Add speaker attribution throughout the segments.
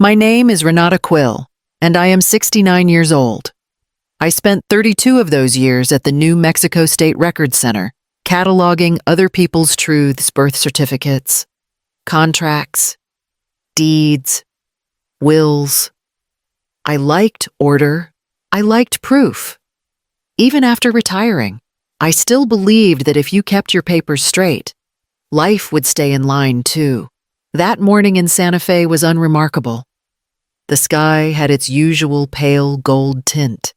Speaker 1: My name is Renata Quill, and I am 69 years old. I spent 32 of those years at the New Mexico State Record Center, cataloging other people's truths, birth certificates, contracts, deeds, wills. I liked order. I liked proof. Even after retiring, I still believed that if you kept your papers straight, life would stay in line too. That morning in Santa Fe was unremarkable. The sky had its usual pale gold tint,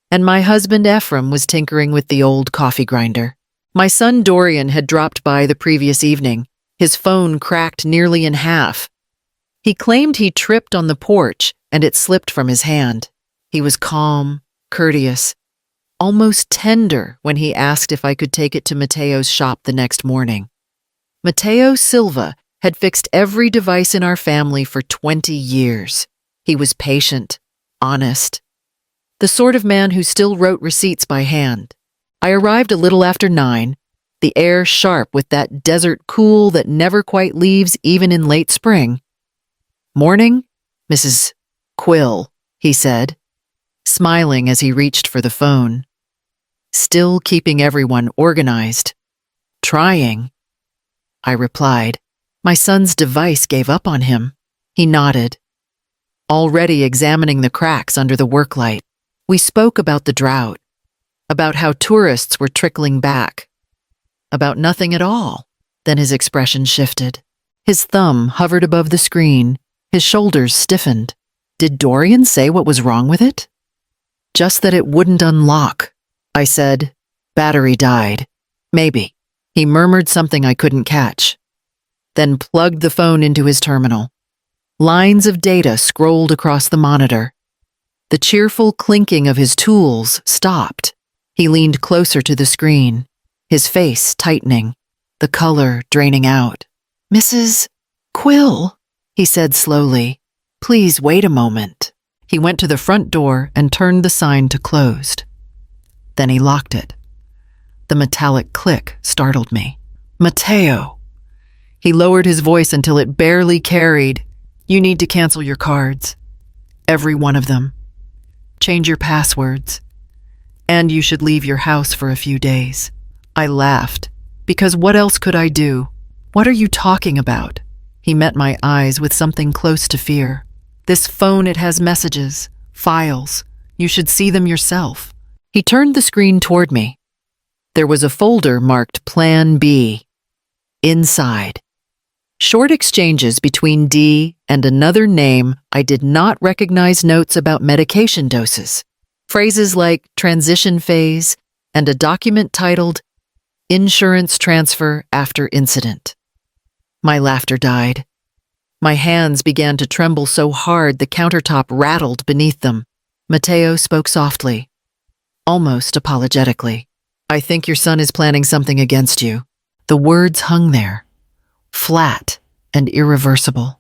Speaker 1: and my husband Ephraim was tinkering with the old coffee grinder. My son Dorian had dropped by the previous evening, his phone cracked nearly in half. He claimed he tripped on the porch and it slipped from his hand. He was calm, courteous, almost tender when he asked if I could take it to Mateo's shop the next morning. Mateo Silva had fixed every device in our family for 20 years. He was patient, honest, the sort of man who still wrote receipts by hand. I arrived a little after 9, the air sharp with that desert cool that never quite leaves even in late spring. "Morning, Mrs. Quill," he said, smiling as he reached for the phone. "Still keeping everyone organized." "Trying," I replied. My son's device gave up on him. He nodded, already examining the cracks under the work light. We spoke about the drought, about how tourists were trickling back, about nothing at all. Then his expression shifted. His thumb hovered above the screen, his shoulders stiffened. Did Dorian say what was wrong with it? "Just that it wouldn't unlock," I said. "Battery died." "Maybe." He murmured something I couldn't catch, then plugged the phone into his terminal. Lines of data scrolled across the monitor. The cheerful clinking of his tools stopped. He leaned closer to the screen, his face tightening, the color draining out. "Mrs. Quill," he said slowly, "please wait a moment." He went to the front door and turned the sign to closed. Then he locked it. The metallic click startled me. "Mateo." He lowered his voice until it barely carried. "You need to cancel your cards. Every one of them. Change your passwords. And you should leave your house for a few days." I laughed, because what else could I do? "What are you talking about?" He met my eyes with something close to fear. "This phone, it has messages, files. You should see them yourself." He turned the screen toward me. There was a folder marked Plan B. Inside, short exchanges between D and another name I did not recognize, notes about medication doses, phrases like transition phase, and a document titled Insurance Transfer After Incident. My laughter died. My hands began to tremble so hard the countertop rattled beneath them. Mateo spoke softly, almost apologetically. "I think your son is planning something against you." The words hung there, flat and irreversible,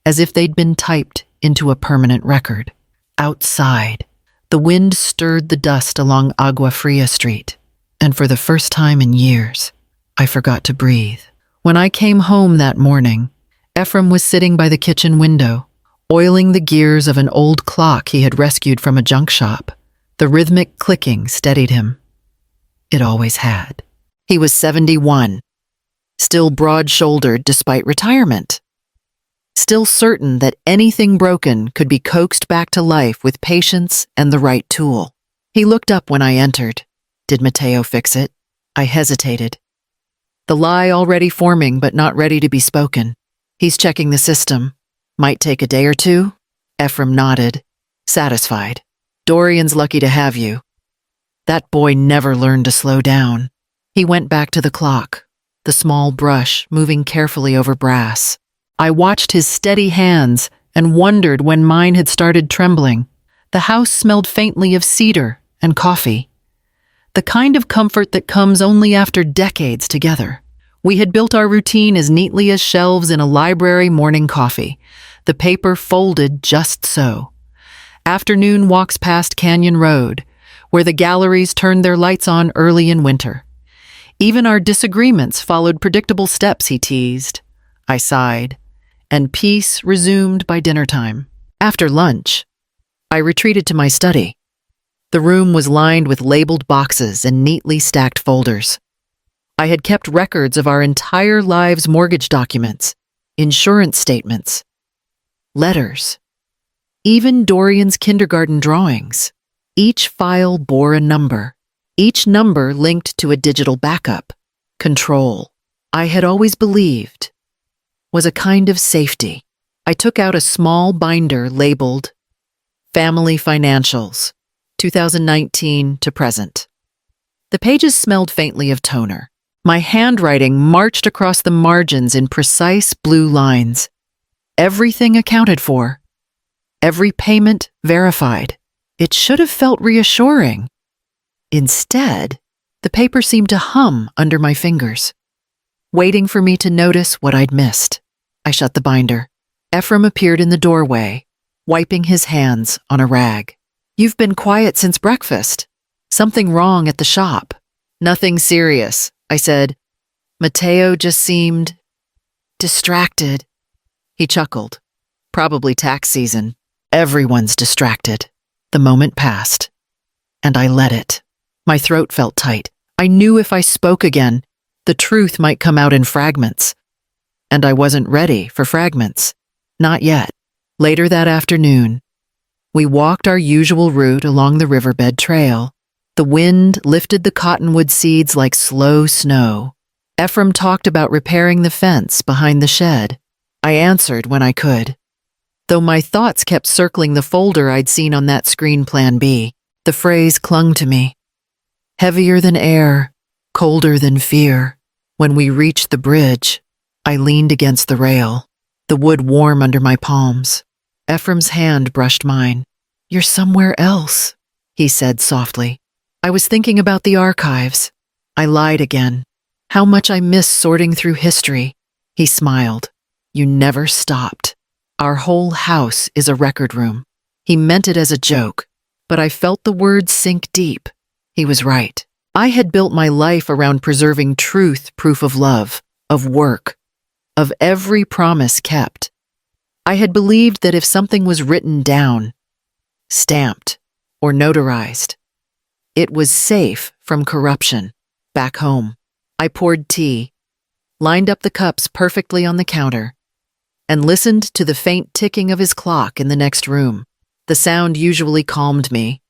Speaker 1: as if they'd been typed into a permanent record. Outside, the wind stirred the dust along Agua Fria Street, and for the first time in years, I forgot to breathe. When I came home that morning, Ephraim was sitting by the kitchen window, oiling the gears of an old clock he had rescued from a junk shop. The rhythmic clicking steadied him. It always had. He was 71, still broad-shouldered despite retirement, still certain that anything broken could be coaxed back to life with patience and the right tool. He looked up when I entered. Did Mateo fix it? I hesitated, the lie already forming but not ready to be spoken. "He's checking the system. Might take a day or two?" Ephraim nodded, satisfied. "Dorian's lucky to have you. That boy never learned to slow down." He went back to the clock, the small brush moving carefully over brass. I watched his steady hands and wondered when mine had started trembling. The house smelled faintly of cedar and coffee, the kind of comfort that comes only after decades together. We had built our routine as neatly as shelves in a library morning coffee, the paper folded just so. Afternoon walks past Canyon Road, where the galleries turned their lights on early in winter. Even our disagreements followed predictable steps, he teased. I sighed. and peace resumed by dinner time. After lunch, I retreated to my study. The room was lined with labeled boxes and neatly stacked folders. I had kept records of our entire lives' mortgage documents, insurance statements, letters, even Dorian's kindergarten drawings. Each file bore a number, each number linked to a digital backup. Control, I had always believed, was a kind of safety. I took out a small binder labeled Family Financials, 2019 to present. The pages smelled faintly of toner. My handwriting marched across the margins in precise blue lines. Everything accounted for. Every payment verified. It should have felt reassuring. Instead, the paper seemed to hum under my fingers, waiting for me to notice what I'd missed. I shut the binder. Ephraim appeared in the doorway, wiping his hands on a rag. "You've been quiet since breakfast. Something wrong at the shop." "Nothing serious," I said. "Mateo just seemed distracted." He chuckled. "Probably tax season. Everyone's distracted." The moment passed, and I let it. My throat felt tight. I knew if I spoke again, the truth might come out in fragments. And I wasn't ready for fragments. Not yet. Later that afternoon, we walked our usual route along the riverbed trail. The wind lifted the cottonwood seeds like slow snow. Ephraim talked about repairing the fence behind the shed. I answered when I could, though my thoughts kept circling the folder I'd seen on that screen Plan B. The phrase clung to me. Heavier than air, colder than fear. When we reached the bridge, I leaned against the rail, the wood warm under my palms. Ephraim's hand brushed mine. "You're somewhere else," he said softly. "I was thinking about the archives." I lied again. "How much I miss sorting through history." He smiled. "You never stopped. Our whole house is a record room." He meant it as a joke, but I felt the words sink deep. He was right. I had built my life around preserving truth, proof of love, of work, of every promise kept. I had believed that if something was written down, stamped, or notarized, it was safe from corruption. Back home, I poured tea, lined up the cups perfectly on the counter, and listened to the faint ticking of his clock in the next room. The sound usually calmed me.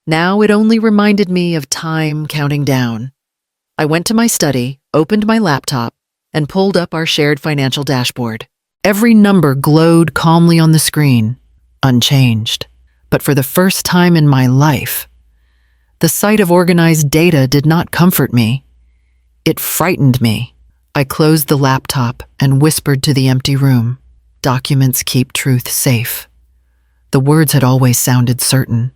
Speaker 1: Now it only reminded me of time counting down. I went to my study, opened my laptop, and pulled up our shared financial dashboard. Every number glowed calmly on the screen, unchanged. But for the first time in my life, the sight of organized data did not comfort me. It frightened me. I closed the laptop and whispered to the empty room. Documents keep truth safe. The words had always sounded certain.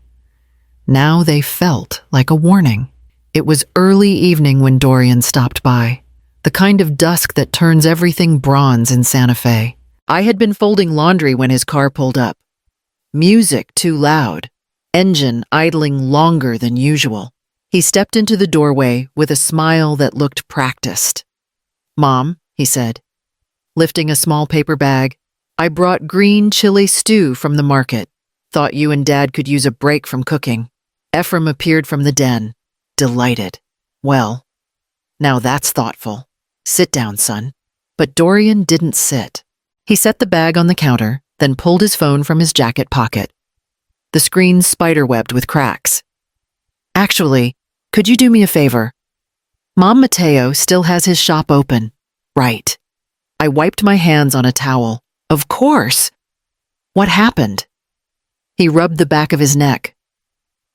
Speaker 1: Now they felt like a warning. It was early evening when Dorian stopped by, the kind of dusk that turns everything bronze in Santa Fe. I had been folding laundry when his car pulled up. Music too loud, engine idling longer than usual. He stepped into the doorway with a smile that looked practiced. "Mom," he said, lifting a small paper bag, "I brought green chili stew from the market. Thought you and Dad could use a break from cooking." Ephraim appeared from the den, delighted. "Well, now that's thoughtful. Sit down, son." But Dorian didn't sit. He set the bag on the counter, then pulled his phone from his jacket pocket. The screen spiderwebbed with cracks. "Actually, could you do me a favor? Mom Mateo still has his shop open." "Right." I wiped my hands on a towel. "Of course." "What happened?" He rubbed the back of his neck.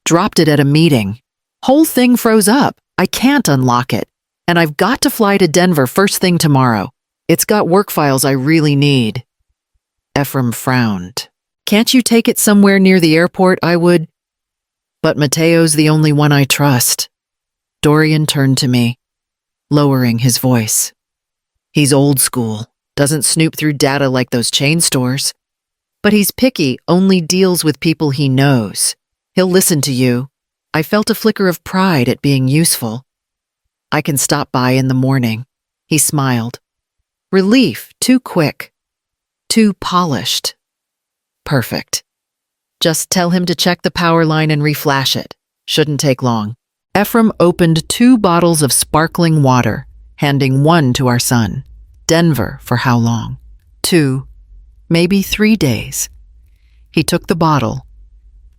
Speaker 1: "Dropped it at a meeting. Whole thing froze up. I can't unlock it. And I've got to fly to Denver first thing tomorrow. It's got work files I really need." Ephraim frowned. "Can't you take it somewhere near the airport? I would." "But Mateo's the only one I trust." Dorian turned to me, lowering his voice. "He's old school, doesn't snoop through data like those chain stores. But he's picky, only deals with people he knows. He'll listen to you." I felt a flicker of pride at being useful. "I can stop by in the morning." He smiled. Relief, too quick. too polished. Perfect. Just tell him to check the power line and reflash it. Shouldn't take long. Ephraim opened 2 bottles of sparkling water, handing one to our son. Denver for how long? 2, maybe 3 days. He took the bottle,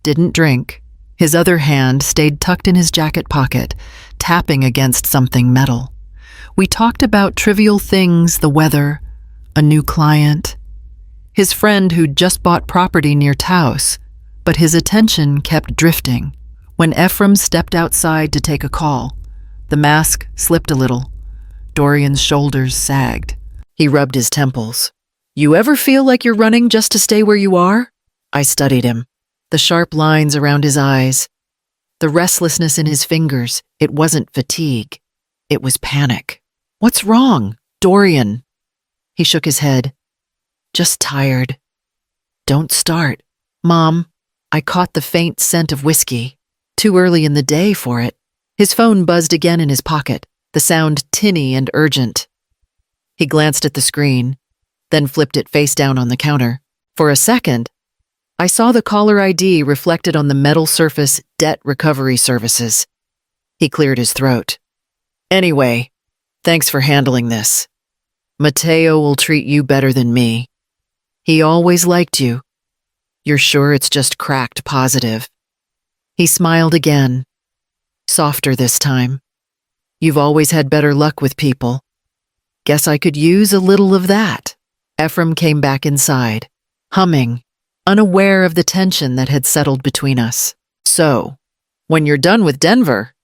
Speaker 1: didn't drink. His other hand stayed tucked in his jacket pocket, tapping against something metal. We talked about trivial things, the weather, a new client, his friend who'd just bought property near Taos, but his attention kept drifting. When Ephraim stepped outside to take a call, the mask slipped a little. Dorian's shoulders sagged. He rubbed his temples. You ever feel like you're running just to stay where you are? I studied him. The sharp lines around his eyes, the restlessness in his fingers. It wasn't fatigue. It was panic. What's wrong, Dorian? He shook his head. Just tired. Don't start. Mom, I caught the faint scent of whiskey. Too early in the day for it. His phone buzzed again in his pocket, the sound tinny and urgent. He glanced at the screen, then flipped it face down on the counter. For a second, I saw the caller ID reflected on the metal surface Debt Recovery Services. He cleared his throat. Anyway, thanks for handling this. Mateo will treat you better than me. He always liked you. You're sure it's just cracked positive? He smiled again, softer this time. You've always had better luck with people. Guess I could use a little of that. Ephraim came back inside, humming, unaware of the tension that had settled between us. So, when you're done with Denver,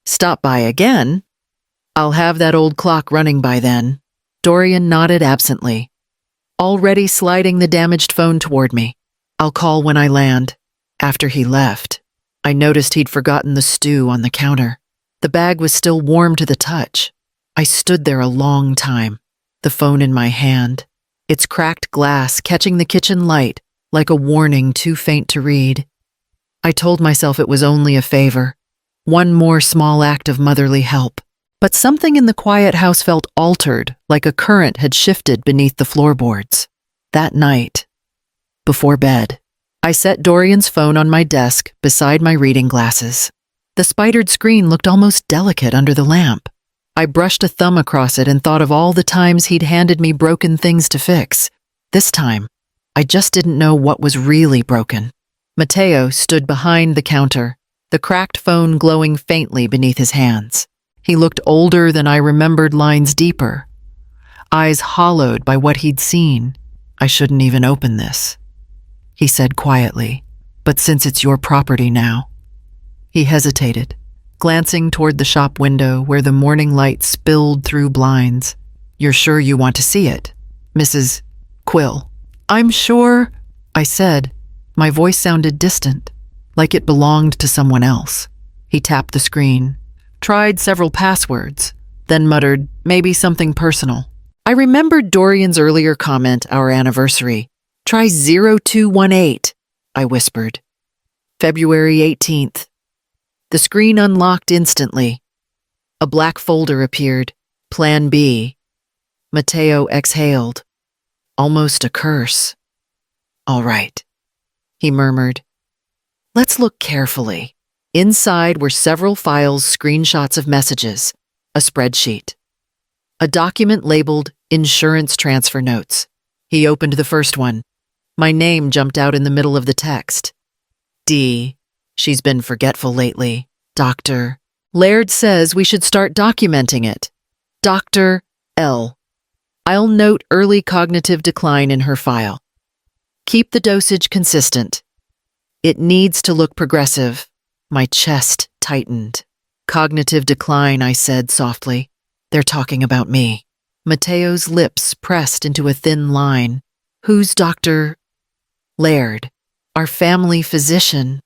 Speaker 1: stop by again. I'll have that old clock running by then. Dorian nodded absently, already sliding the damaged phone toward me. I'll call when I land. After he left, I noticed he'd forgotten the stew on the counter. The bag was still warm to the touch. I stood there a long time, the phone in my hand, its cracked glass catching the kitchen light like a warning too faint to read. I told myself it was only a favor, one more small act of motherly help. But something in the quiet house felt altered, like a current had shifted beneath the floorboards. That night, before bed, I set Dorian's phone on my desk beside my reading glasses. The spidered screen looked almost delicate under the lamp. I brushed a thumb across it and thought of all the times he'd handed me broken things to fix. This time, I just didn't know what was really broken. Mateo stood behind the counter, the cracked phone glowing faintly beneath his hands. He looked older than I remembered, lines deeper, eyes hollowed by what he'd seen. I shouldn't even open this, he said quietly, but since it's your property now. He hesitated, glancing toward the shop window where the morning light spilled through blinds. You're sure you want to see it, Mrs. Quill? I'm sure, I said. My voice sounded distant, like it belonged to someone else. He tapped the screen, tried several passwords, then muttered, maybe something personal. I remembered Dorian's earlier comment, our anniversary. Try 0218, I whispered. February 18th. The screen unlocked instantly. A black folder appeared. Plan B. Mateo exhaled. Almost a curse. All right, he murmured. Let's look carefully. Inside were several files, screenshots of messages, a spreadsheet, a document labeled Insurance Transfer Notes. He opened the first one. My name jumped out in the middle of the text. D. She's been forgetful lately. Dr. Laird says we should start documenting it. Dr. L. I'll note early cognitive decline in her file. Keep the dosage consistent. It needs to look progressive. My chest tightened. Cognitive decline, I said softly. They're talking about me. Mateo's lips pressed into a thin line. Who's Dr. Laird? Our family physician.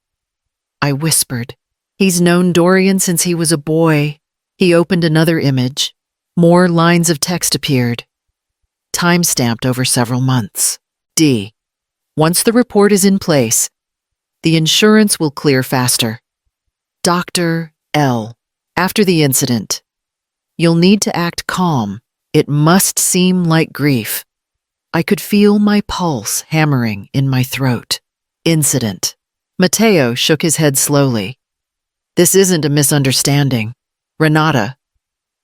Speaker 1: I whispered. He's known Dorian since he was a boy. He opened another image. More lines of text appeared. Time-stamped over several months. D. Once the report is in place, the insurance will clear faster. Dr. L. After the incident, you'll need to act calm. It must seem like grief. I could feel my pulse hammering in my throat. Incident. Matteo shook his head slowly. This isn't a misunderstanding. Renata.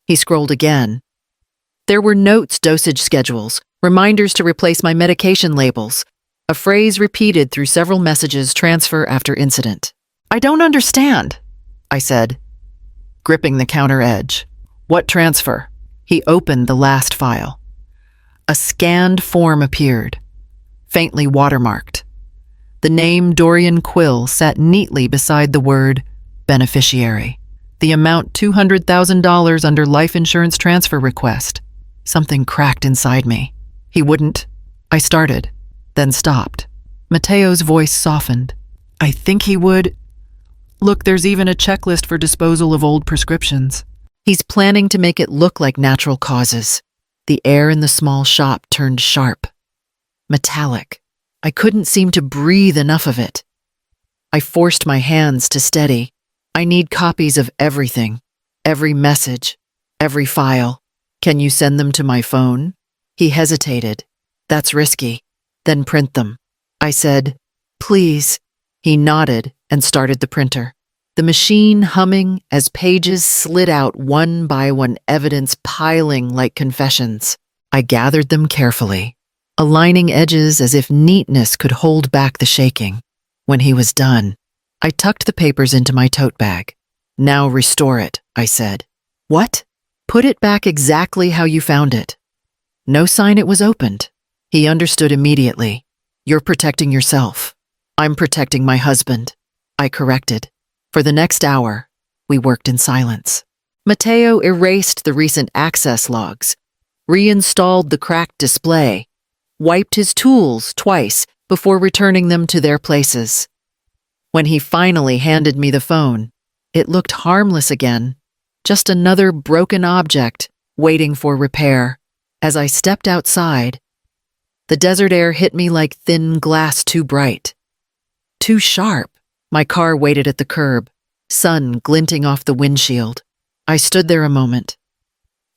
Speaker 1: He scrolled again. There were notes, dosage schedules, reminders to replace my medication labels, a phrase repeated through several messages, transfer after incident. I don't understand, I said, gripping the counter edge. What transfer? He opened the last file. A scanned form appeared, faintly watermarked. The name Dorian Quill sat neatly beside the word beneficiary. The amount $200,000 under life insurance transfer request. Something cracked inside me. He wouldn't. I started, then stopped. Matteo's voice softened. I think he would. Look, there's even a checklist for disposal of old prescriptions. He's planning to make it look like natural causes. The air in the small shop turned sharp, metallic. I couldn't seem to breathe enough of it. I forced my hands to steady. I need copies of everything, every message, every file. Can you send them to my phone? He hesitated. That's risky. Then print them. I said, please. He nodded and started the printer. The machine humming as pages slid out one by one, evidence piling like confessions. I gathered them carefully, aligning edges as if neatness could hold back the shaking. When he was done, I tucked the papers into my tote bag. Now restore it, I said. What? Put it back exactly how you found it. No sign it was opened. He understood immediately. You're protecting yourself. I'm protecting my husband. I corrected. For the next hour, we worked in silence. Matteo erased the recent access logs, reinstalled the cracked display, wiped his tools twice before returning them to their places. When he finally handed me the phone, it looked harmless again, just another broken object waiting for repair. As I stepped outside, the desert air hit me like thin glass, too bright, too sharp. My car waited at the curb, sun glinting off the windshield. I stood there a moment,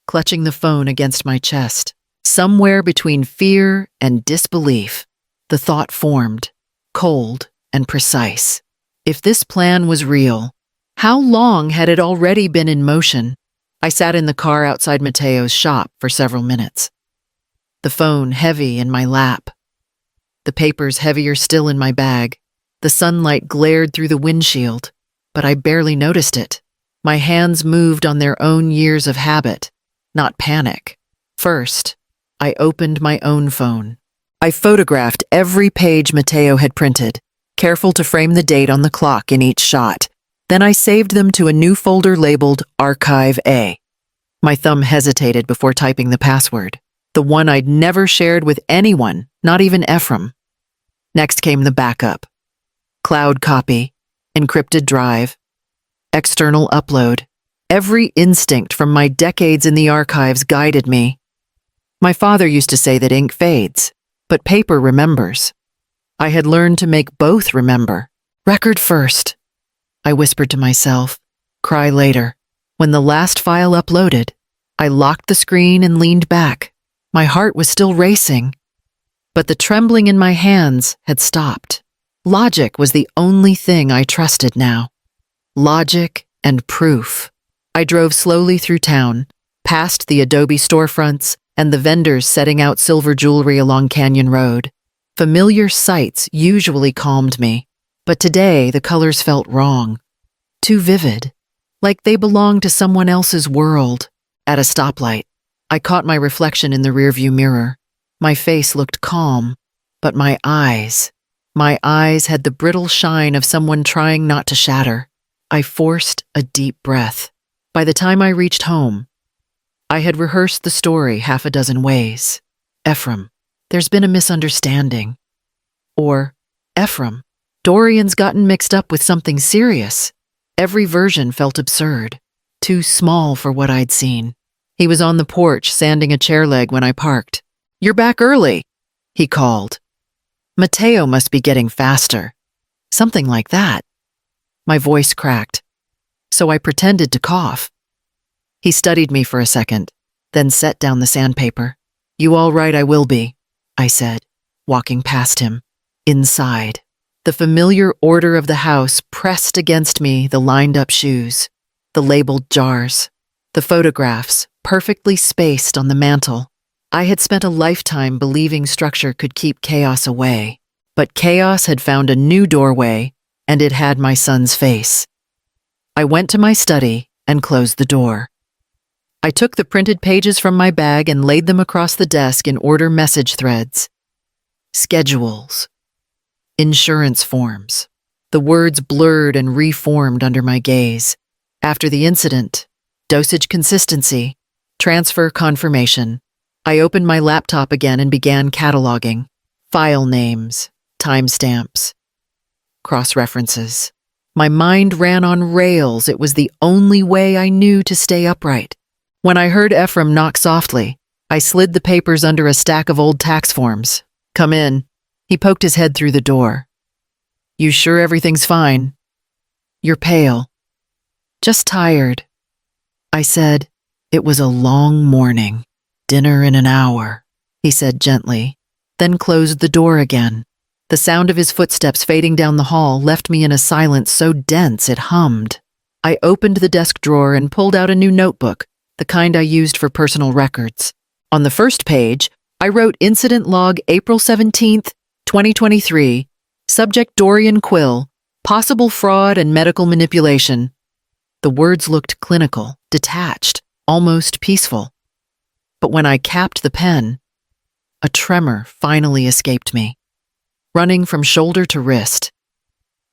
Speaker 1: clutching the phone against my chest. Somewhere between fear and disbelief, the thought formed, cold and precise. If this plan was real, how long had it already been in motion? I sat in the car outside Matteo's shop for several minutes, the phone heavy in my lap, the papers heavier still in my bag. The sunlight glared through the windshield, but I barely noticed it. My hands moved on their own years of habit, not panic. First, I opened my own phone. I photographed every page Matteo had printed, careful to frame the date on the clock in each shot. Then I saved them to a new folder labeled Archive A. My thumb hesitated before typing the password, the one I'd never shared with anyone, not even Ephraim. Next came the backup. Cloud copy, encrypted drive, external upload. Every instinct from my decades in the archives guided me. My father used to say that ink fades, but paper remembers. I had learned to make both remember. Record first, I whispered to myself. Cry later. When the last file uploaded, I locked the screen and leaned back. My heart was still racing, but the trembling in my hands had stopped. Logic was the only thing I trusted now. Logic and proof. I drove slowly through town, past the Adobe storefronts and the vendors setting out silver jewelry along Canyon Road. Familiar sights usually calmed me, but today the colors felt wrong. Too vivid, like they belonged to someone else's world. At a stoplight, I caught my reflection in the rearview mirror. My face looked calm, but my eyes had the brittle shine of someone trying not to shatter. I forced a deep breath. By the time I reached home, I had rehearsed the story half a dozen ways. Ephraim, there's been a misunderstanding. Or, Ephraim, Dorian's gotten mixed up with something serious. Every version felt absurd, too small for what I'd seen. He was on the porch sanding a chair leg when I parked. You're back early, he called. Matteo must be getting faster. Something like that. My voice cracked, so I pretended to cough. He studied me for a second, then set down the sandpaper. You all right, I will be, I said, walking past him. Inside. The familiar order of the house pressed against me the lined-up shoes, the labeled jars, the photographs perfectly spaced on the mantel. I had spent a lifetime believing structure could keep chaos away, but chaos had found a new doorway, and it had my son's face. I went to my study and closed the door. I took the printed pages from my bag and laid them across the desk in order message threads. Schedules. Insurance forms. The words blurred and reformed under my gaze. After the incident, dosage consistency, transfer confirmation. I opened my laptop again and began cataloging. File names, timestamps, cross-references. My mind ran on rails. It was the only way I knew to stay upright. When I heard Ephraim knock softly, I slid the papers under a stack of old tax forms. Come in. He poked his head through the door. You sure everything's fine? You're pale. Just tired. I said, it was a long morning. Dinner in an hour, he said gently, then closed the door again. The sound of his footsteps fading down the hall left me in a silence so dense it hummed. I opened the desk drawer and pulled out a new notebook, the kind I used for personal records. On the first page, I wrote Incident Log April 17th, 2023, Subject Dorian Quill, Possible Fraud and Medical Manipulation. The words looked clinical, detached, almost peaceful. But when I capped the pen, a tremor finally escaped me, running from shoulder to wrist.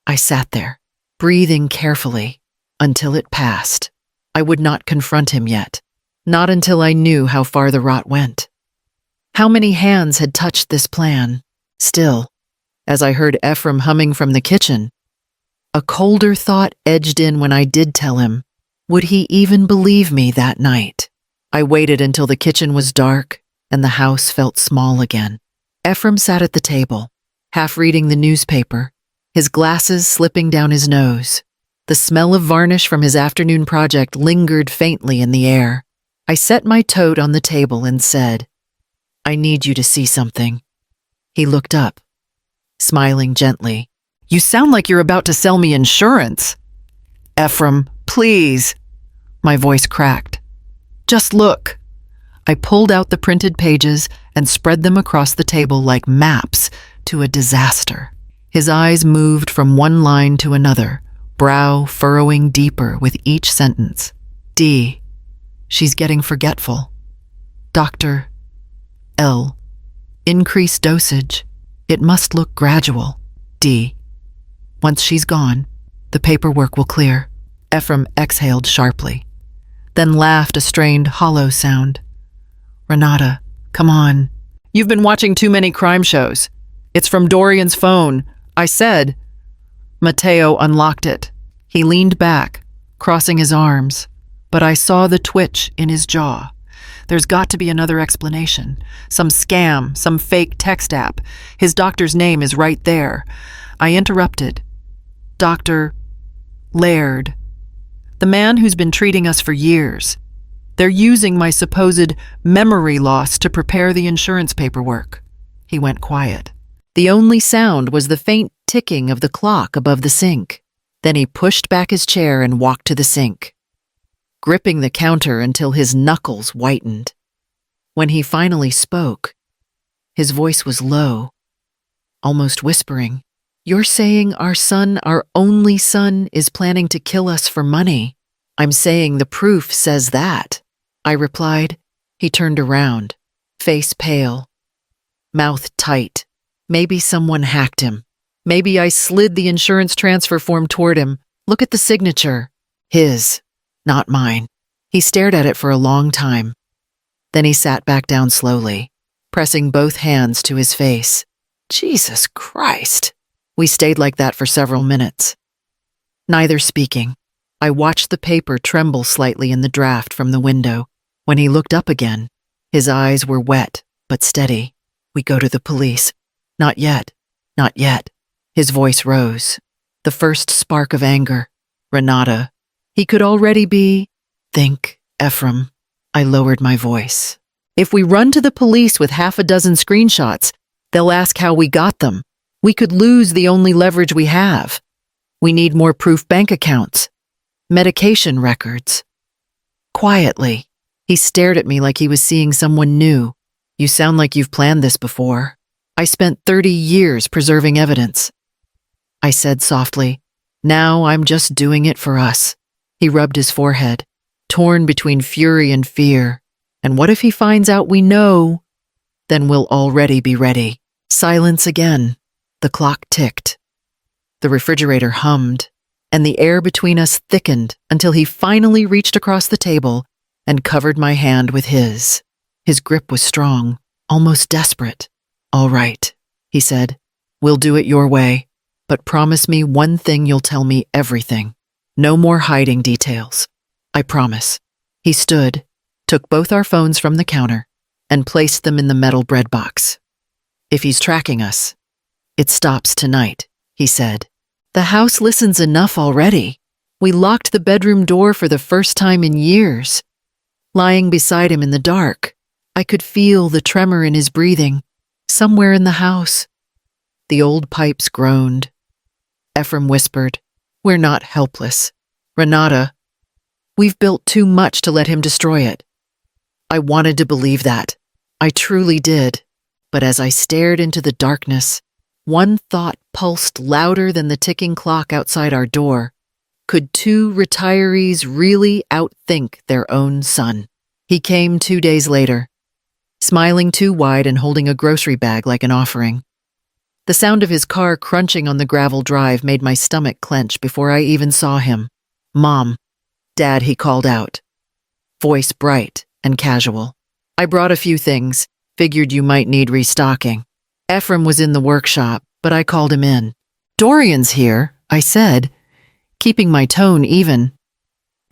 Speaker 1: I sat there, breathing carefully, until it passed. I would not confront him yet, not until I knew how far the rot went. How many hands had touched this plan? Still, as I heard Ephraim humming from the kitchen, a colder thought edged in when I did tell him. Would he even believe me that night? I waited until the kitchen was dark and the house felt small again. Ephraim sat at the table, half reading the newspaper, his glasses slipping down his nose. The smell of varnish from his afternoon project lingered faintly in the air. I set my toad on the table and said, I need you to see something. He looked up, smiling gently. You sound like you're about to sell me insurance. Ephraim, please. My voice cracked. Just look. I pulled out the printed pages and spread them across the table like maps to a disaster. His eyes moved from one line to another, brow furrowing deeper with each sentence. D. She's getting forgetful. Dr. L. Increase dosage. It must look gradual. D. Once she's gone, the paperwork will clear. Ephraim exhaled sharply, then laughed a strained, hollow sound. Renata, come on. You've been watching too many crime shows. It's from Dorian's phone. I said. Mateo unlocked it. He leaned back, crossing his arms, but I saw the twitch in his jaw. There's got to be another explanation. Some scam, some fake text app. His doctor's name is right there. I interrupted. Dr. Laird. The man who's been treating us for years. They're using my supposed memory loss to prepare the insurance paperwork. He went quiet. The only sound was the faint ticking of the clock above the sink. Then he pushed back his chair and walked to the sink, gripping the counter until his knuckles whitened. When he finally spoke, his voice was low, almost whispering. You're saying our son, our only son, is planning to kill us for money. I'm saying the proof says that, I replied. He turned around, face pale, mouth tight. Maybe someone hacked him. Maybe I slid the insurance transfer form toward him. Look at the signature. His, not mine. He stared at it for a long time. Then he sat back down slowly, pressing both hands to his face. Jesus Christ. We stayed like that for several minutes, neither speaking. I watched the paper tremble slightly in the draft from the window. When he looked up again, his eyes were wet but steady. We go to the police. Not yet. Not yet. His voice rose, the first spark of anger. Renata. He could already be. Think, Ephraim. I lowered my voice. If we run to the police with half a dozen screenshots, they'll ask how we got them. We could lose the only leverage we have. We need more proof bank accounts, medication records. Quietly, he stared at me like he was seeing someone new. You sound like you've planned this before. I spent 30 years preserving evidence. I said softly, now I'm just doing it for us. He rubbed his forehead, torn between fury and fear. And what if he finds out we know? Then we'll already be ready. Silence again. The clock ticked. The refrigerator hummed, and the air between us thickened until he finally reached across the table and covered my hand with his. His grip was strong, almost desperate. All right, he said. We'll do it your way, but promise me one thing you'll tell me everything. No more hiding details. I promise. He stood, took both our phones from the counter, and placed them in the metal bread box. If he's tracking us, it stops tonight, he said. The house listens enough already. We locked the bedroom door for the first time in years. Lying beside him in the dark, I could feel the tremor in his breathing, somewhere in the house. The old pipes groaned. Ephraim whispered, we're not helpless. Renata, we've built too much to let him destroy it. I wanted to believe that. I truly did. But as I stared into the darkness, one thought pulsed louder than the ticking clock outside our door. Could two retirees really outthink their own son? He came 2 days later, smiling too wide and holding a grocery bag like an offering. The sound of his car crunching on the gravel drive made my stomach clench before I even saw him. Mom, Dad, he called out. Voice bright and casual. I brought a few things, figured you might need restocking. Ephraim was in the workshop, but I called him in. Dorian's here, I said, keeping my tone even.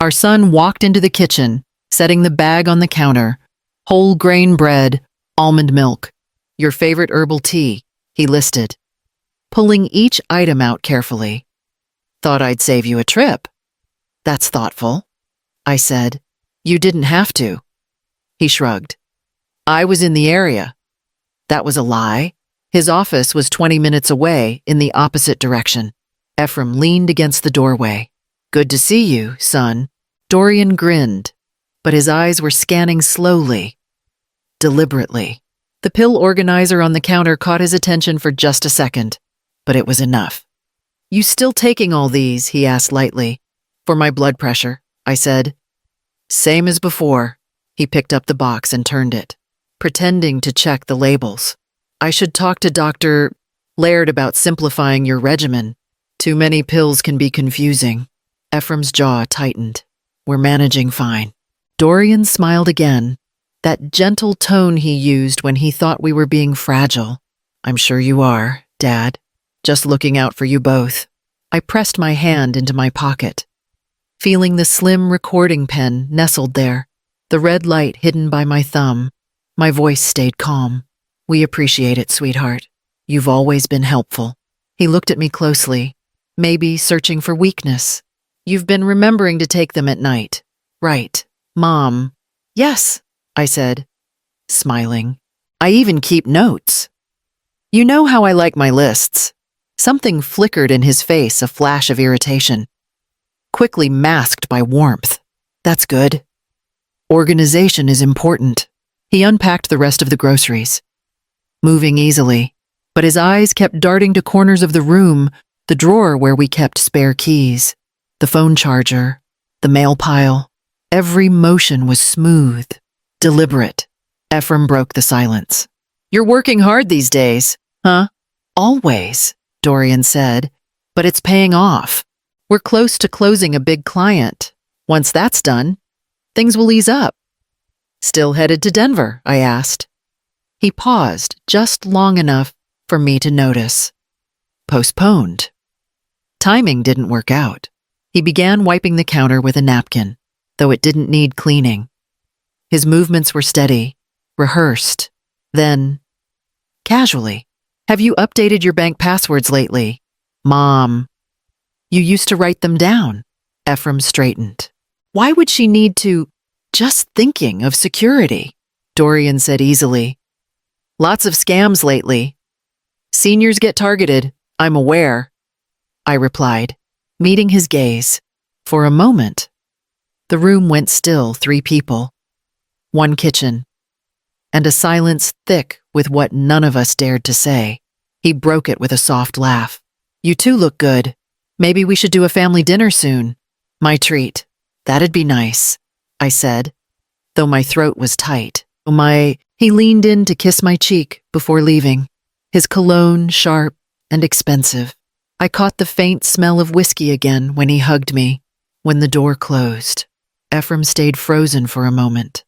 Speaker 1: Our son walked into the kitchen, setting the bag on the counter. Whole grain bread, almond milk, your favorite herbal tea, he listed, pulling each item out carefully. Thought I'd save you a trip. That's thoughtful, I said. You didn't have to. He shrugged. I was in the area. That was a lie. His office was 20 minutes away in the opposite direction. Ephraim leaned against the doorway. Good to see you, son. Dorian grinned, but his eyes were scanning slowly, deliberately. The pill organizer on the counter caught his attention for just a second, but it was enough. You still taking all these? He asked lightly. For my blood pressure, I said. Same as before. He picked up the box and turned it, pretending to check the labels. I should talk to Dr. Laird about simplifying your regimen. Too many pills can be confusing. Ephraim's jaw tightened. We're managing fine. Dorian smiled again, that gentle tone he used when he thought we were being fragile. I'm sure you are, Dad. Just looking out for you both. I pressed my hand into my pocket, feeling the slim recording pen nestled there, the red light hidden by my thumb. My voice stayed calm. We appreciate it, sweetheart. You've always been helpful. He looked at me closely, maybe searching for weakness. You've been remembering to take them at night. Right, Mom. Yes, I said, smiling. I even keep notes. You know how I like my lists. Something flickered in his face, a flash of irritation, quickly masked by warmth. That's good. Organization is important. He unpacked the rest of the groceries, moving easily, but his eyes kept darting to corners of the room, the drawer where we kept spare keys, the phone charger, the mail pile. Every motion was smooth, deliberate. Ephraim broke the silence. You're working hard these days, huh? Always, Dorian said, but it's paying off. We're close to closing a big client. Once that's done, things will ease up. Still headed to Denver? I asked. He paused just long enough for me to notice. Postponed. Timing didn't work out. He began wiping the counter with a napkin, though it didn't need cleaning. His movements were steady, rehearsed. Then, casually, have you updated your bank passwords lately? Mom. You used to write them down. Ephraim straightened. Why would she need to? Just thinking of security. Dorian said easily. Lots of scams lately. Seniors get targeted, I'm aware, I replied, meeting his gaze. For a moment, the room went still. 3 people, 1 kitchen, and a silence thick with what none of us dared to say. He broke it with a soft laugh. You two look good. Maybe we should do a family dinner soon. My treat. That'd be nice, I said, though my throat was tight. He leaned in to kiss my cheek before leaving, his cologne sharp and expensive. I caught the faint smell of whiskey again when he hugged me. When the door closed, Ephraim stayed frozen for a moment,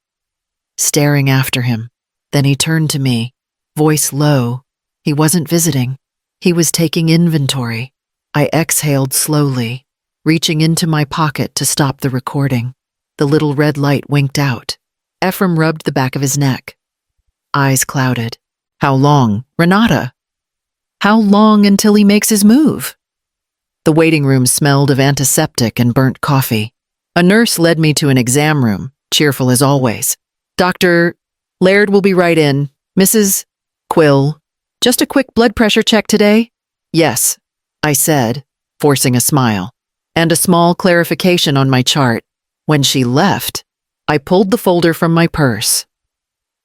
Speaker 1: staring after him. Then he turned to me, voice low. He wasn't visiting. He was taking inventory. I exhaled slowly, reaching into my pocket to stop the recording. The little red light winked out. Ephraim rubbed the back of his neck. Eyes clouded. How long, Renata? How long until he makes his move? The waiting room smelled of antiseptic and burnt coffee. A nurse led me to an exam room, cheerful as always. Dr. Laird will be right in. Mrs. Quill, just a quick blood pressure check today? Yes, I said, forcing a smile, and a small clarification on my chart. When she left, I pulled the folder from my purse.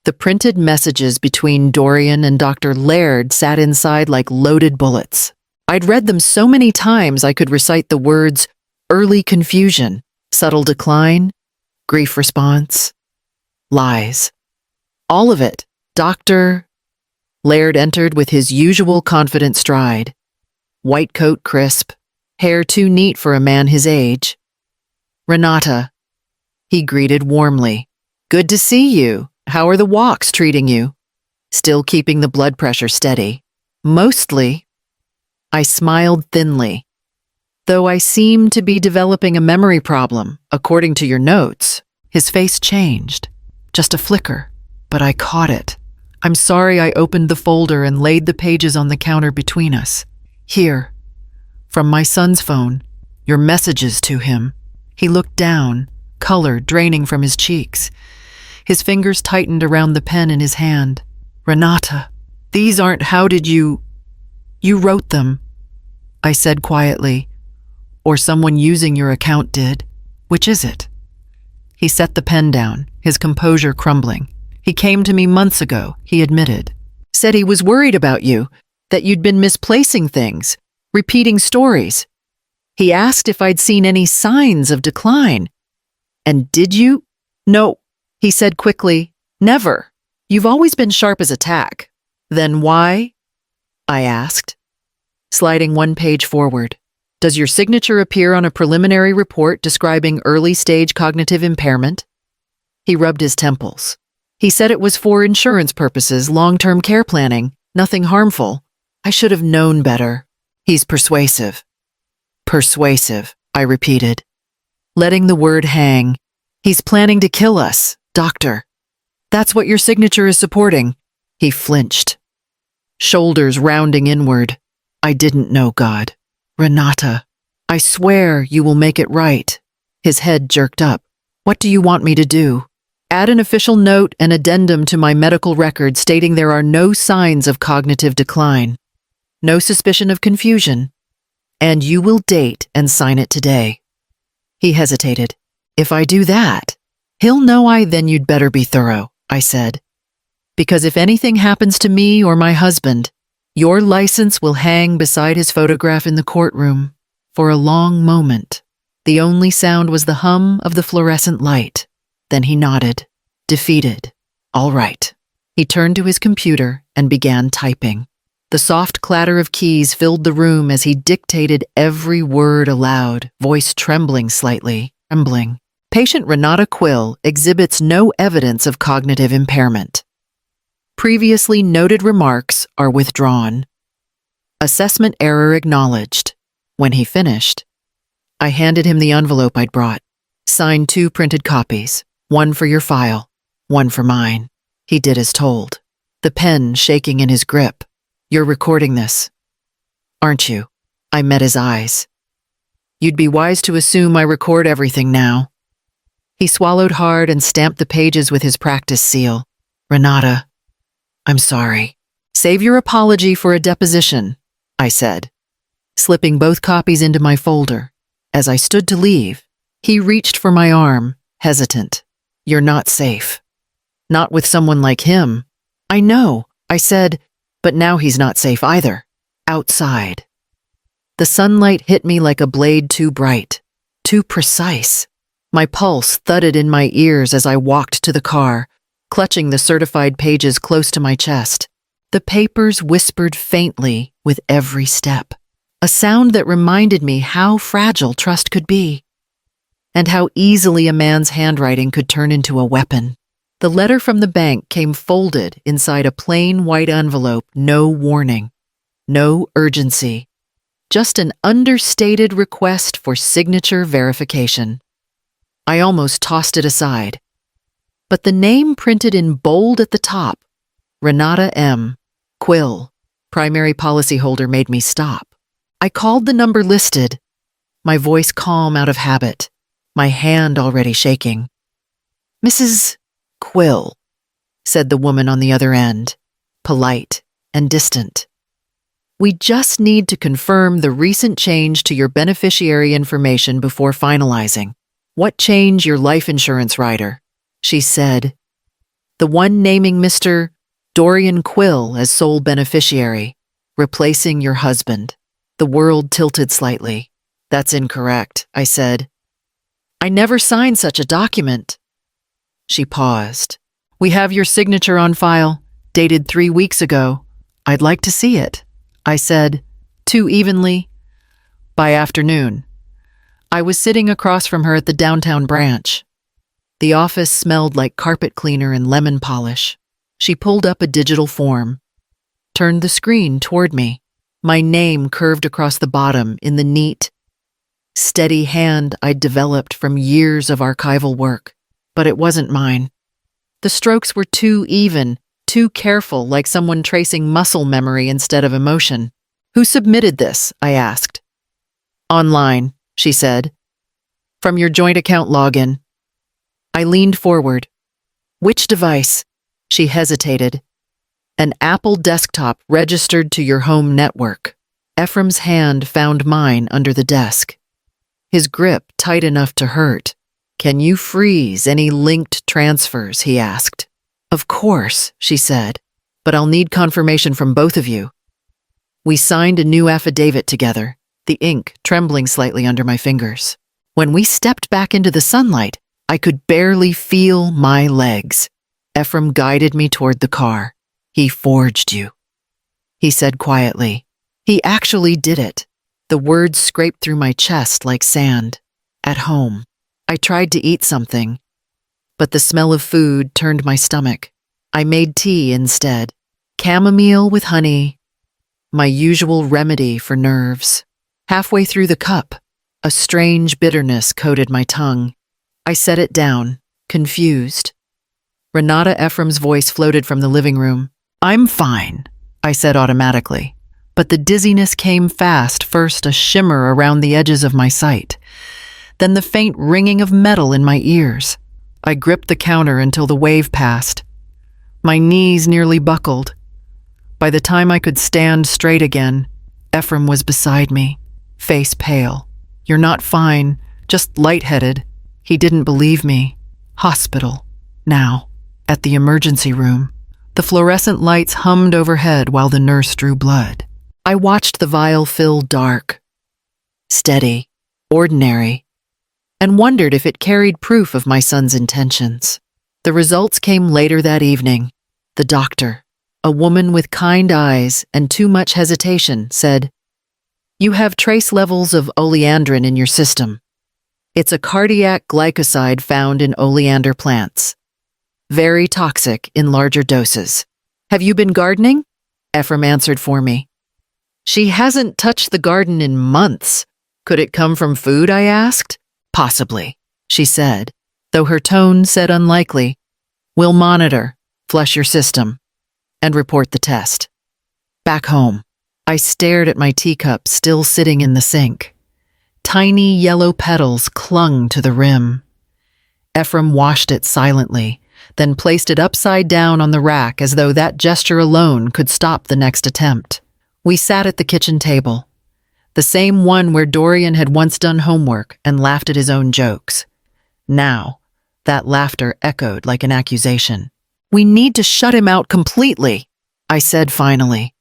Speaker 1: The printed messages between Dorian and Dr. Laird sat inside like loaded bullets. I'd read them so many times I could recite the words early confusion, subtle decline, grief response, lies. All of it. Dr. Laird entered with his usual confident stride. White coat crisp, hair too neat for a man his age. Renata, he greeted warmly. Good to see you. How are the walks treating you? Still keeping the blood pressure steady. Mostly. I smiled thinly. Though I seem to be developing a memory problem, according to your notes. His face changed. Just a flicker, but I caught it. I'm sorry I opened the folder and laid the pages on the counter between us. Here, from my son's phone, your messages to him. He looked down, color draining from his cheeks. His fingers tightened around the pen in his hand. Renata, these aren't how did you... You wrote them, I said quietly. Or someone using your account did. Which is it? He set the pen down, his composure crumbling. He came to me months ago, he admitted. Said he was worried about you, that you'd been misplacing things, repeating stories. He asked if I'd seen any signs of decline. And did you? No, he said quickly. Never. You've always been sharp as a tack. Then why? I asked, sliding 1 page forward. Does your signature appear on a preliminary report describing early-stage cognitive impairment? He rubbed his temples. He said it was for insurance purposes, long-term care planning, nothing harmful. I should have known better. He's persuasive. Persuasive, I repeated, letting the word hang. He's planning to kill us, doctor. That's what your signature is supporting. He flinched, shoulders rounding inward. I didn't know, God. Renata, I swear you will make it right. His head jerked up. What do you want me to do? Add an official note and addendum to my medical record stating there are no signs of cognitive decline, no suspicion of confusion, and you will date and sign it today. He hesitated. If I do that, he'll know then you'd better be thorough, I said. Because if anything happens to me or my husband, your license will hang beside his photograph in the courtroom. For a long moment, the only sound was the hum of the fluorescent light. Then he nodded, defeated. All right. He turned to his computer and began typing. The soft clatter of keys filled the room as he dictated every word aloud, voice trembling slightly. Patient Renata Quill exhibits no evidence of cognitive impairment. Previously noted remarks are withdrawn. Assessment error acknowledged. When he finished, I handed him the envelope I'd brought. Signed 2 printed copies, 1 for your file, 1 for mine. He did as told, the pen shaking in his grip. You're recording this, aren't you? I met his eyes. You'd be wise to assume I record everything now. He swallowed hard and stamped the pages with his practice seal. Renata, I'm sorry. Save your apology for a deposition, I said, slipping both copies into my folder. As I stood to leave, he reached for my arm, hesitant. You're not safe. Not with someone like him. I know, I said, but now he's not safe either. Outside. The sunlight hit me like a blade too bright, too precise. My pulse thudded in my ears as I walked to the car, clutching the certified pages close to my chest. The papers whispered faintly with every step, a sound that reminded me how fragile trust could be, and how easily a man's handwriting could turn into a weapon. The letter from the bank came folded inside a plain white envelope, no warning, no urgency, just an understated request for signature verification. I almost tossed it aside, but the name printed in bold at the top, Renata M. Quill, primary policyholder, made me stop. I called the number listed, my voice calm out of habit, my hand already shaking. Mrs. Quill, said the woman on the other end, polite and distant. We just need to confirm the recent change to your beneficiary information before finalizing. What change? Your life insurance rider, she said. The one naming Mr. Dorian Quill as sole beneficiary, replacing your husband. The world tilted slightly. That's incorrect, I said. I never signed such a document. She paused. We have your signature on file, dated 3 weeks ago. I'd like to see it, I said, too evenly. By afternoon, I was sitting across from her at the downtown branch. The office smelled like carpet cleaner and lemon polish. She pulled up a digital form, turned the screen toward me. My name curved across the bottom in the neat, steady hand I'd developed from years of archival work. But it wasn't mine. The strokes were too even, too careful, like someone tracing muscle memory instead of emotion. Who submitted this? I asked. Online, she said. From your joint account login. I leaned forward. Which device? She hesitated. An Apple desktop registered to your home network. Ephraim's hand found mine under the desk, his grip tight enough to hurt. Can you freeze any linked transfers? He asked. Of course, she said, but I'll need confirmation from both of you. We signed a new affidavit together, the ink trembling slightly under my fingers. When we stepped back into the sunlight, I could barely feel my legs. Ephraim guided me toward the car. He forged you, he said quietly. He actually did it. The words scraped through my chest like sand. At home. I tried to eat something, but the smell of food turned my stomach. I made tea instead. Chamomile with honey, my usual remedy for nerves. Halfway through the cup, a strange bitterness coated my tongue. I set it down, confused. Renata Ephraim's voice floated from the living room. I'm fine, I said automatically. But the dizziness came fast, first a shimmer around the edges of my sight, then the faint ringing of metal in my ears. I gripped the counter until the wave passed. My knees nearly buckled. By the time I could stand straight again, Ephraim was beside me, face pale. You're not fine, just lightheaded. He didn't believe me. Hospital. Now. At the emergency room. The fluorescent lights hummed overhead while the nurse drew blood. I watched the vial fill dark, steady, ordinary, and wondered if it carried proof of my son's intentions. The results came later that evening. The doctor, a woman with kind eyes and too much hesitation, said, "You have trace levels of oleandrin in your system. It's a cardiac glycoside found in oleander plants. Very toxic in larger doses. Have you been gardening?" Ephraim answered for me. "She hasn't touched the garden in months. Could it come from food?" I asked. "Possibly," she said, though her tone said unlikely. "We'll monitor, flush your system, and report the test." Back home, I stared at my teacup still sitting in the sink. Tiny yellow petals clung to the rim. Ephraim washed it silently, then placed it upside down on the rack as though that gesture alone could stop the next attempt. We sat at the kitchen table, the same one where Dorian had once done homework and laughed at his own jokes. Now, that laughter echoed like an accusation. "We need to shut him out completely," I said finally.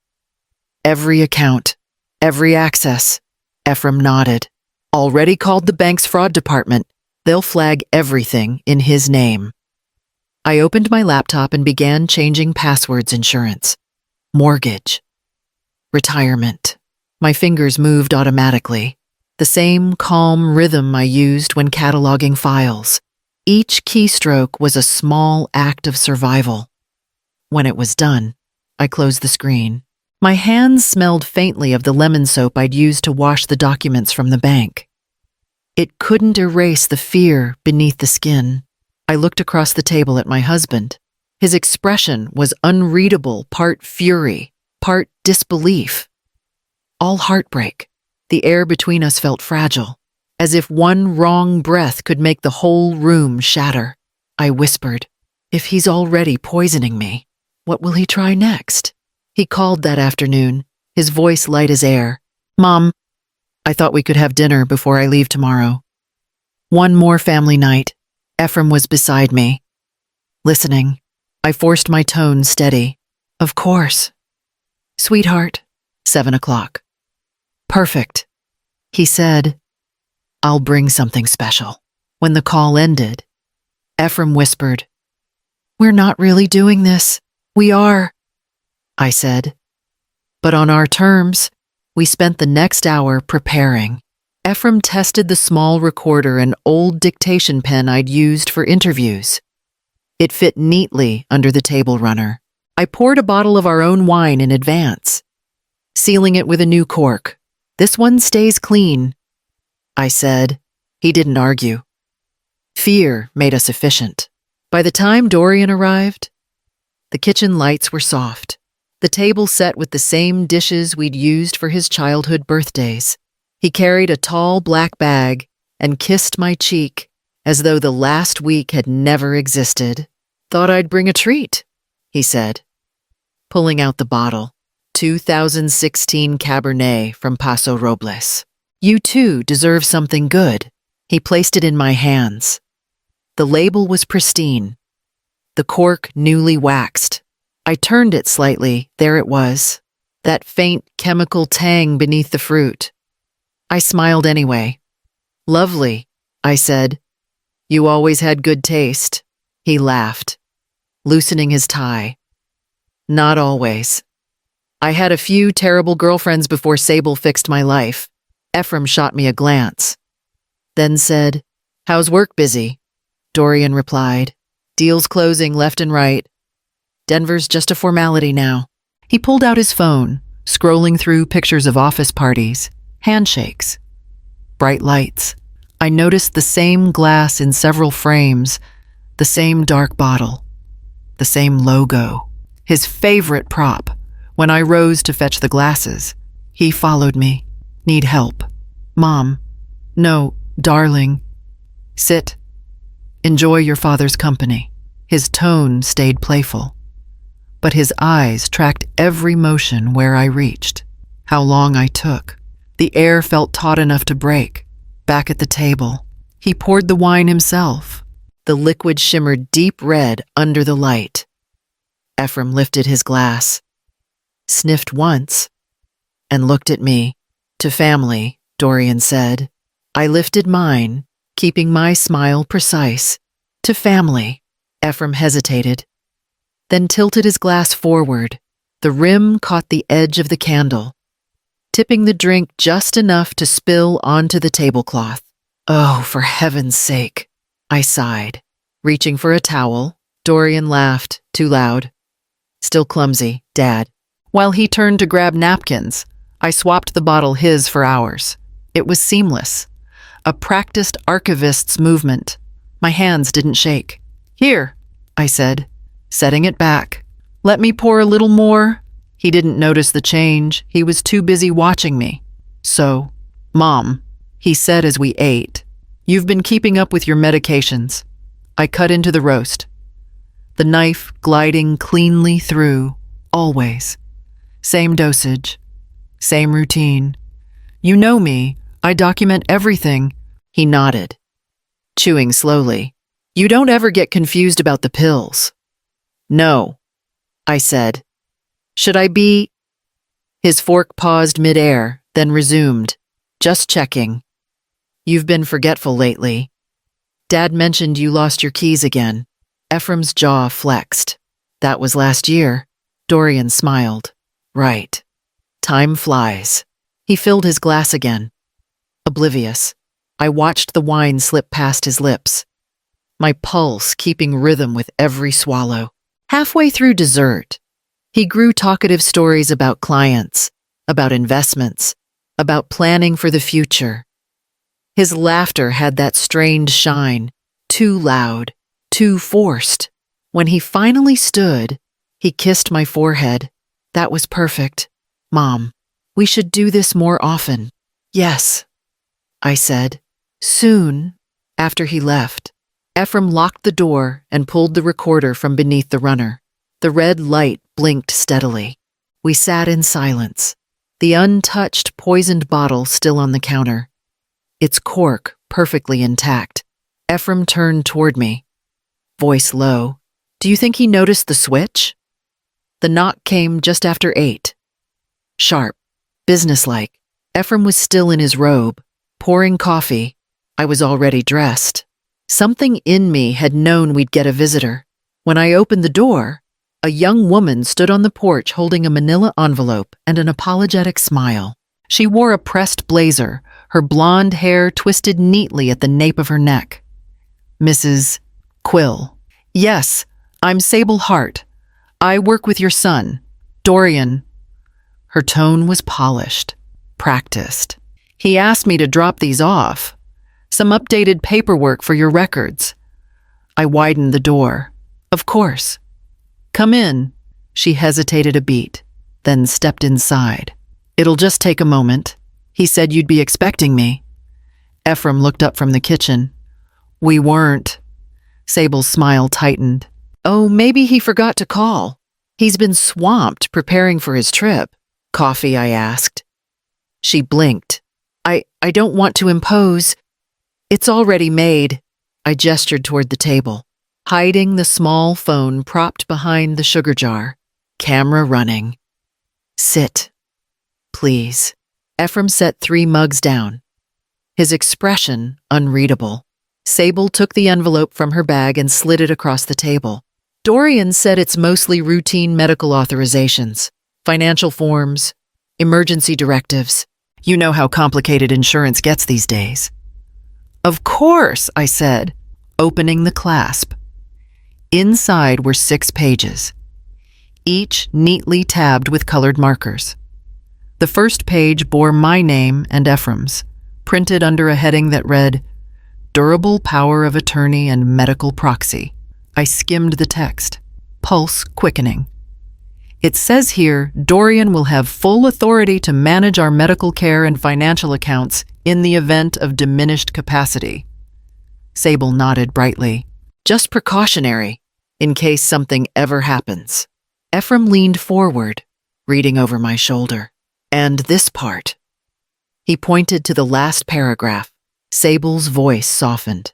Speaker 1: "Every account, every access." Ephraim nodded. "Already called the bank's fraud department. They'll flag everything in his name." I opened my laptop and began changing passwords: insurance, mortgage, retirement. My fingers moved automatically, the same calm rhythm I used when cataloging files. Each keystroke was a small act of survival. When it was done, I closed the screen. My hands smelled faintly of the lemon soap I'd used to wash the documents from the bank. It couldn't erase the fear beneath the skin. I looked across the table at my husband. His expression was unreadable, part fury, part disbelief. All heartbreak. The air between us felt fragile, as if one wrong breath could make the whole room shatter. I whispered, "If he's already poisoning me, what will he try next?" He called that afternoon, his voice light as air. "Mom, I thought we could have dinner before I leave tomorrow." One more family night. Ephraim was beside me, listening. I forced my tone steady. "Of course." "Sweetheart, 7 o'clock. "Perfect," he said. "I'll bring something special." When the call ended, Ephraim whispered, "We're not really doing this." "We are," I said. "But on our terms." We spent the next hour preparing. Ephraim tested the small recorder and old dictation pen I'd used for interviews. It fit neatly under the table runner. I poured a bottle of our own wine in advance, sealing it with a new cork. "This one stays clean," I said. He didn't argue. Fear made us efficient. By the time Dorian arrived, the kitchen lights were soft, the table set with the same dishes we'd used for his childhood birthdays. He carried a tall black bag and kissed my cheek as though the last week had never existed. "Thought I'd bring a treat," he said, pulling out the bottle. 2016 Cabernet from Paso Robles. "You too deserve something good." He placed it in my hands. The label was pristine, the cork newly waxed. I turned it slightly. There it was, that faint chemical tang beneath the fruit. I smiled anyway. "Lovely," I said. "You always had good taste." He laughed, loosening his tie. "Not always. I had a few terrible girlfriends before Sable fixed my life." Ephraim shot me a glance, then said, "How's work busy?" Dorian replied, "Deals closing left and right. Denver's just a formality now." He pulled out his phone, scrolling through pictures of office parties, handshakes, bright lights. I noticed the same glass in several frames, the same dark bottle, the same logo. His favorite prop. When I rose to fetch the glasses, he followed me. "Need help?" "Mom." "No, darling. Sit. Enjoy your father's company." His tone stayed playful, but his eyes tracked every motion where I reached, how long I took. The air felt taut enough to break. Back at the table, he poured the wine himself. The liquid shimmered deep red under the light. Ephraim lifted his glass, sniffed once, and looked at me. "To family," Dorian said. I lifted mine, keeping my smile precise. "To family." Ephraim hesitated, then tilted his glass forward. The rim caught the edge of the candle, tipping the drink just enough to spill onto the tablecloth. "Oh, for heaven's sake," I sighed. Reaching for a towel, Dorian laughed, too loud. "Still clumsy, Dad." While he turned to grab napkins, I swapped the bottle his for ours. It was seamless, a practiced archivist's movement. My hands didn't shake. "Here," I said, setting it back. "Let me pour a little more." He didn't notice the change. He was too busy watching me. "So, Mom," he said as we ate, "you've been keeping up with your medications." I cut into the roast. the knife gliding cleanly through, always. Same dosage, same routine. You know me, I document everything. He nodded, chewing slowly. You don't ever get confused about the pills. No, I said. Should I be? His fork paused midair, then resumed. Just checking. You've been forgetful lately. Dad mentioned you lost your keys again. Ephraim's jaw flexed. That was last year. Dorian smiled. Right. Time flies. He filled his glass again. Oblivious, I watched the wine slip past his lips, my pulse keeping rhythm with every swallow. Halfway through dessert, he grew talkative stories about clients, about investments, about planning for the future. His laughter had that strained shine, too loud, too forced. When he finally stood, he kissed my forehead. That was perfect. Mom, we should do this more often. Yes, I said. Soon, after he left, Ephraim locked the door and pulled the recorder from beneath the runner. The red light blinked steadily. We sat in silence, the untouched poisoned bottle still on the counter, its cork perfectly intact. Ephraim turned toward me, voice low. Do you think he noticed the switch? The knock came just after 8. Sharp, businesslike. Ephraim was still in his robe, pouring coffee. I was already dressed. Something in me had known we'd get a visitor. When I opened the door, a young woman stood on the porch holding a manila envelope and an apologetic smile. She wore a pressed blazer, her blonde hair twisted neatly at the nape of her neck. Mrs. Quill. Yes, I'm Sable Hart. I work with your son, Dorian. Her tone was polished, practiced. He asked me to drop these off. Some updated paperwork for your records. I widened the door. Of course. Come in. She hesitated a beat, then stepped inside. It'll just take a moment. He said you'd be expecting me. Ephraim looked up from the kitchen. We weren't. Sable's smile tightened. Oh, maybe he forgot to call. He's been swamped preparing for his trip. Coffee, I asked. She blinked. I don't want to impose. It's already made. I gestured toward the table, hiding the small phone propped behind the sugar jar, camera running. Sit, please. Ephraim set 3 mugs down, his expression unreadable. Sable took the envelope from her bag and slid it across the table. Dorian said it's mostly routine medical authorizations, financial forms, emergency directives. You know how complicated insurance gets these days. Of course, I said, opening the clasp. Inside were 6 pages, each neatly tabbed with colored markers. The first page bore my name and Ephraim's, printed under a heading that read, Durable Power of Attorney and Medical Proxy. I skimmed the text, pulse quickening. It says here, Dorian will have full authority to manage our medical care and financial accounts in the event of diminished capacity. Sable nodded brightly. Just precautionary, in case something ever happens. Ephraim leaned forward, reading over my shoulder. And this part. He pointed to the last paragraph. Sable's voice softened.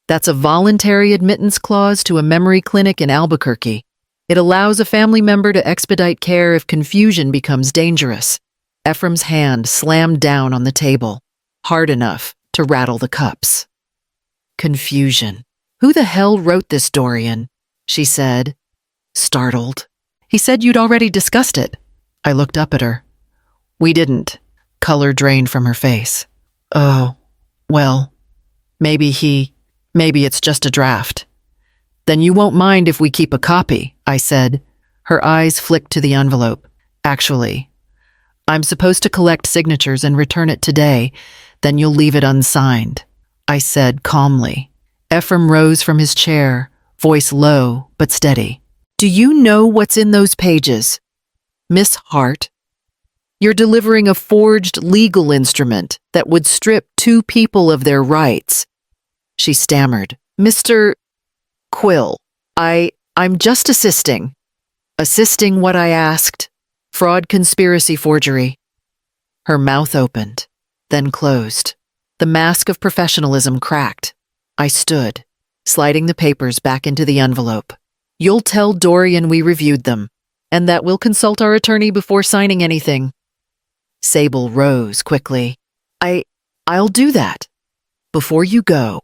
Speaker 1: That's a voluntary admittance clause to a memory clinic in Albuquerque. It allows a family member to expedite care if confusion becomes dangerous. Ephraim's hand slammed down on the table, hard enough to rattle the cups. Confusion. Who the hell wrote this, Dorian? She said, startled. He said you'd already discussed it. I looked up at her. We didn't. Color drained from her face. Oh, well, maybe it's just a draft. Then you won't mind if we keep a copy, I said. Her eyes flicked to the envelope. Actually, I'm supposed to collect signatures and return it today, then you'll leave it unsigned, I said calmly. Ephraim rose from his chair, voice low but steady. Do you know what's in those pages? Miss Hart, you're delivering a forged legal instrument that would strip 2 people of their rights. She stammered. Mr. Quill, I I'm just assisting. Assisting what I asked. Fraud, conspiracy, forgery. Her mouth opened, then closed. The mask of professionalism cracked. I stood, sliding the papers back into the envelope. You'll tell Dorian we reviewed them, and that we'll consult our attorney before signing anything. Sable rose quickly. I'll do that. Before you go,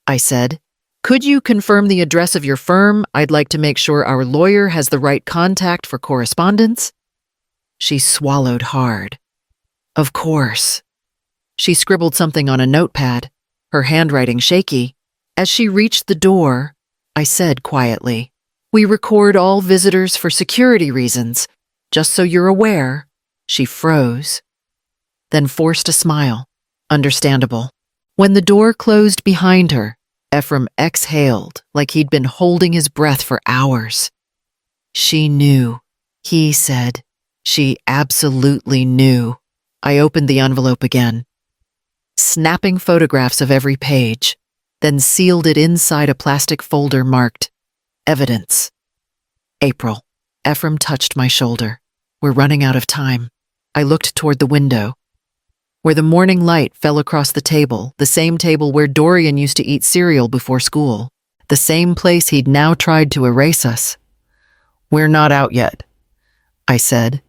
Speaker 1: I said, could you confirm the address of your firm? I'd like to make sure our lawyer has the right contact for correspondence. She swallowed hard. Of course. She scribbled something on a notepad, her handwriting shaky. As she reached the door, I said quietly, we record all visitors for security reasons, just so you're aware. She froze, then forced a smile. Understandable. When the door closed behind her, Ephraim exhaled like he'd been holding his breath for hours. She knew, he said. She absolutely knew. I opened the envelope again, snapping photographs of every page, then sealed it inside a plastic folder marked Evidence. April. Ephraim touched my shoulder. We're running out of time. I looked toward the window, where the morning light fell across the table, the same table where Dorian used to eat cereal before school, the same place he'd now tried to erase us. We're not out yet, I said.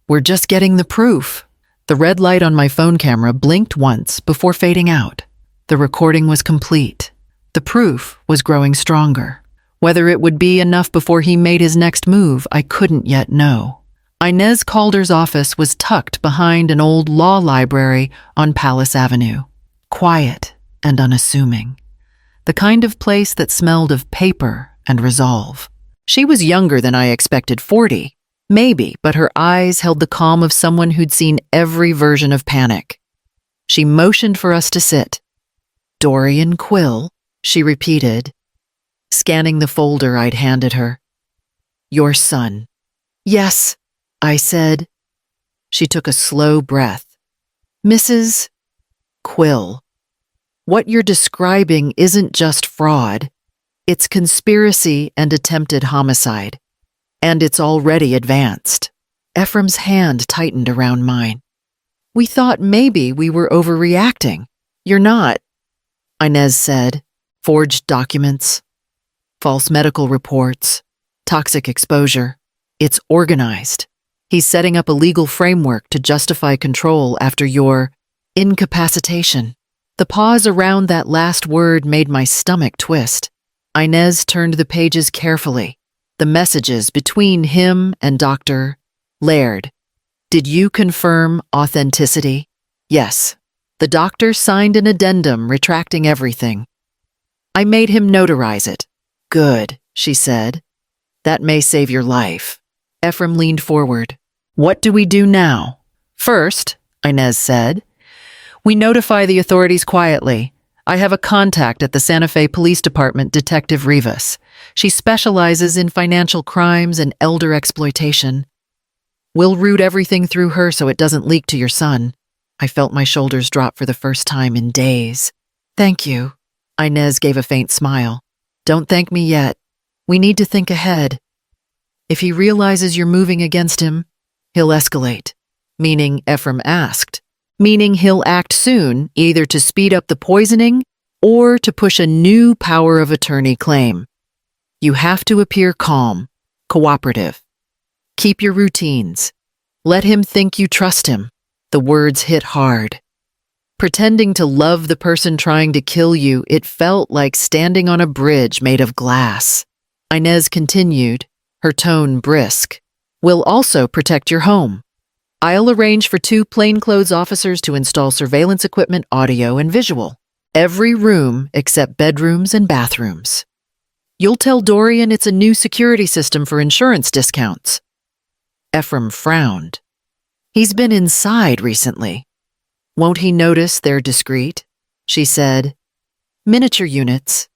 Speaker 1: We're just getting the proof. The red light on my phone camera blinked once before fading out. The recording was complete. The proof was growing stronger. Whether it would be enough before he made his next move, I couldn't yet know. Inez Calder's office was tucked behind an old law library on Palace Avenue, quiet and unassuming, the kind of place that smelled of paper and resolve. She was younger than I expected, 40, maybe, but her eyes held the calm of someone who'd seen every version of panic. She motioned for us to sit. Dorian Quill, she repeated, scanning the folder I'd handed her. Your son. Yes, I said. She took a slow breath. Mrs. Quill, what you're describing isn't just fraud. It's conspiracy and attempted homicide. And it's already advanced. Ephraim's hand tightened around mine. We thought maybe we were overreacting. You're not, Inez said. Forged documents, false medical reports, toxic exposure. It's organized. He's setting up a legal framework to justify control after your incapacitation. The pause around that last word made my stomach twist. Inez turned the pages carefully. The messages between him and Dr. Laird. Did you confirm authenticity? Yes. The doctor signed an addendum retracting everything. I made him notarize it. Good, she said. That may save your life. Ephraim leaned forward. What do we do now? First, Inez said, we notify the authorities quietly. I have a contact at the Santa Fe Police Department, Detective Rivas. She specializes in financial crimes and elder exploitation. We'll route everything through her so it doesn't leak to your son. I felt my shoulders drop for the first time in days. Thank you. Inez gave a faint smile. Don't thank me yet. We need to think ahead. If he realizes you're moving against him, he'll escalate. Meaning, Ephraim asked. Meaning he'll act soon, either to speed up the poisoning or to push a new power of attorney claim. You have to appear calm, cooperative. Keep your routines. Let him think you trust him. The words hit hard. Pretending to love the person trying to kill you, it felt like standing on a bridge made of glass. Inez continued, her tone brisk. We'll also protect your home. I'll arrange for 2 plainclothes officers to install surveillance equipment, audio, and visual. Every room except bedrooms and bathrooms. You'll tell Dorian it's a new security system for insurance discounts. Ephraim frowned. He's been inside recently. Won't he notice they're discreet? She said. Miniature units.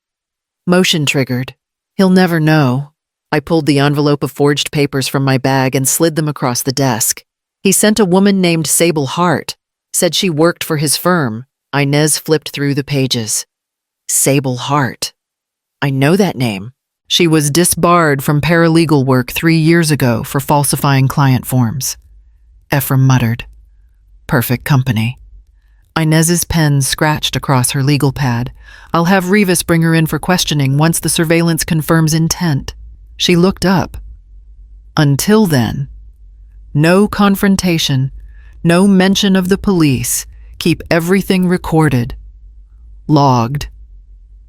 Speaker 1: Motion triggered. He'll never know. I pulled the envelope of forged papers from my bag and slid them across the desk. He sent a woman named Sable Hart. Said she worked for his firm. Inez flipped through the pages. Sable Hart. I know that name. She was disbarred from paralegal work 3 years ago for falsifying client forms. Ephraim muttered. Perfect company. Inez's pen scratched across her legal pad. I'll have Rivas bring her in for questioning once the surveillance confirms intent. She looked up. Until then, no confrontation, no mention of the police. Keep everything recorded. Logged.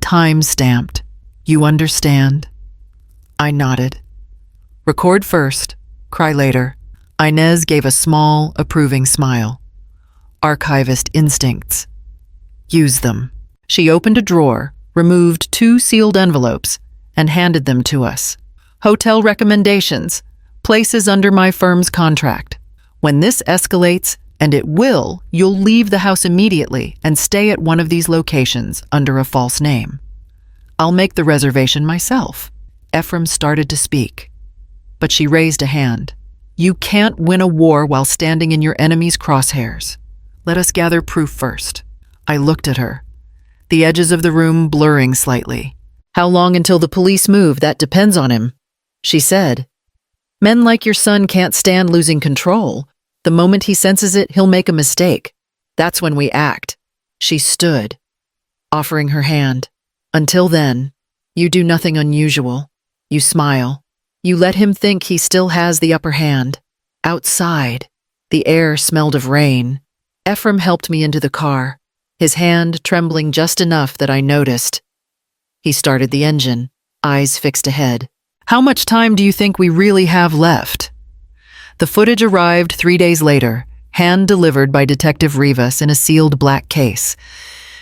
Speaker 1: Time-stamped. You understand? I nodded. Record first, cry later. Inez gave a small, approving smile. Archivist instincts. Use them. She opened a drawer, removed 2 sealed envelopes, and handed them to us. Hotel recommendations. Places under my firm's contract. When this escalates, and it will, you'll leave the house immediately and stay at one of these locations under a false name. I'll make the reservation myself. Ephraim started to speak, but she raised a hand. You can't win a war while standing in your enemy's crosshairs. Let us gather proof first. I looked at her, the edges of the room blurring slightly. How long until the police move? That depends on him. She said, men like your son can't stand losing control. The moment he senses it, he'll make a mistake. That's when we act. She stood, offering her hand. Until then, you do nothing unusual. You smile. You let him think he still has the upper hand. Outside, the air smelled of rain. Ephraim helped me into the car, his hand trembling just enough that I noticed. He started the engine, eyes fixed ahead. How much time do you think we really have left? The footage arrived 3 days later, hand-delivered by Detective Rivas in a sealed black case.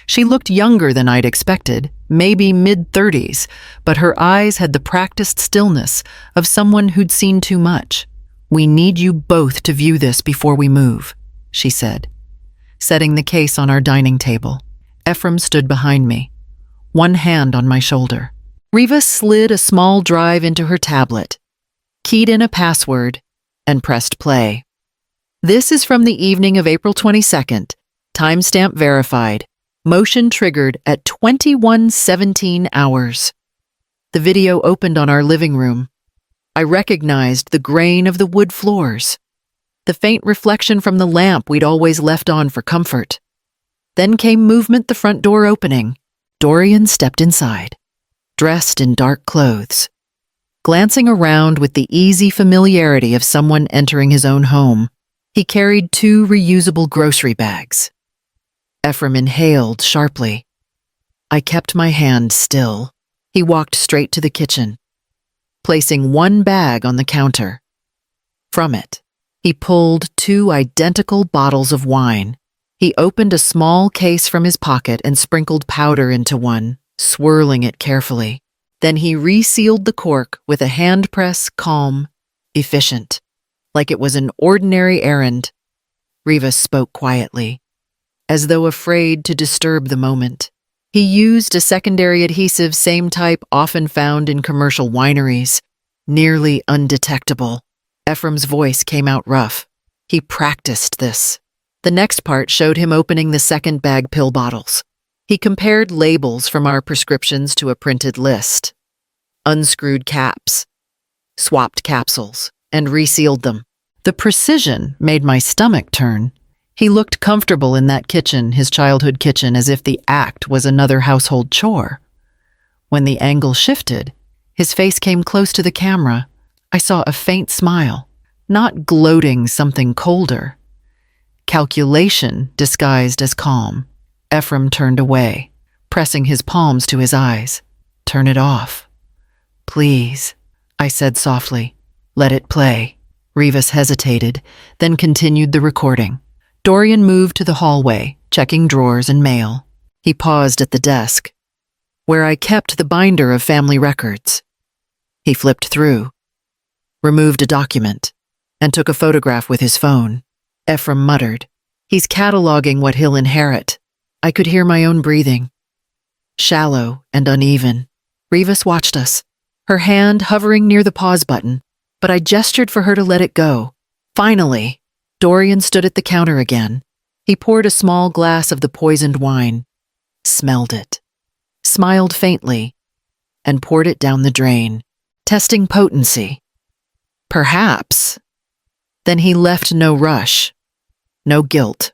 Speaker 1: She looked younger than I'd expected, maybe mid-30s, but her eyes had the practiced stillness of someone who'd seen too much. We need you both to view this before we move, she said, setting the case on our dining table. Ephraim stood behind me, one hand on my shoulder. Rivas slid a small drive into her tablet, keyed in a password, and pressed play. This is from the evening of April 22nd, timestamp verified, motion triggered at 21:17 hours. The video opened on our living room. I recognized the grain of the wood floors, the faint reflection from the lamp we'd always left on for comfort. Then came movement, the front door opening. Dorian stepped inside, dressed in dark clothes, glancing around with the easy familiarity of someone entering his own home. He carried 2 reusable grocery bags. Ephraim inhaled sharply. I kept my hand still. He walked straight to the kitchen, placing 1 bag on the counter. From it, he pulled 2 identical bottles of wine. He opened a small case from his pocket and sprinkled powder into one, swirling it carefully. Then he resealed the cork with a hand press, calm, efficient, like it was an ordinary errand. Rivas spoke quietly, as though afraid to disturb the moment. He used a secondary adhesive, same type often found in commercial wineries, nearly undetectable. Ephraim's voice came out rough. He practiced this. The next part showed him opening the second bag pill bottles. He compared labels from our prescriptions to a printed list, unscrewed caps, swapped capsules, and resealed them. The precision made my stomach turn. He looked comfortable in that kitchen, his childhood kitchen, as if the act was another household chore. When the angle shifted, his face came close to the camera. I saw a faint smile, not gloating, something colder. Calculation disguised as calm. Ephraim turned away, pressing his palms to his eyes. Turn it off. Please, I said softly. Let it play. Rivas hesitated, then continued the recording. Dorian moved to the hallway, checking drawers and mail. He paused at the desk, where I kept the binder of family records. He flipped through, removed a document, and took a photograph with his phone. Ephraim muttered, "He's cataloging what he'll inherit." I could hear my own breathing, shallow and uneven. Rivas watched us, her hand hovering near the pause button, but I gestured for her to let it go. Finally, Dorian stood at the counter again. He poured a small glass of the poisoned wine, smelled it, smiled faintly, and poured it down the drain, testing potency. Perhaps. Then he left no rush, no guilt,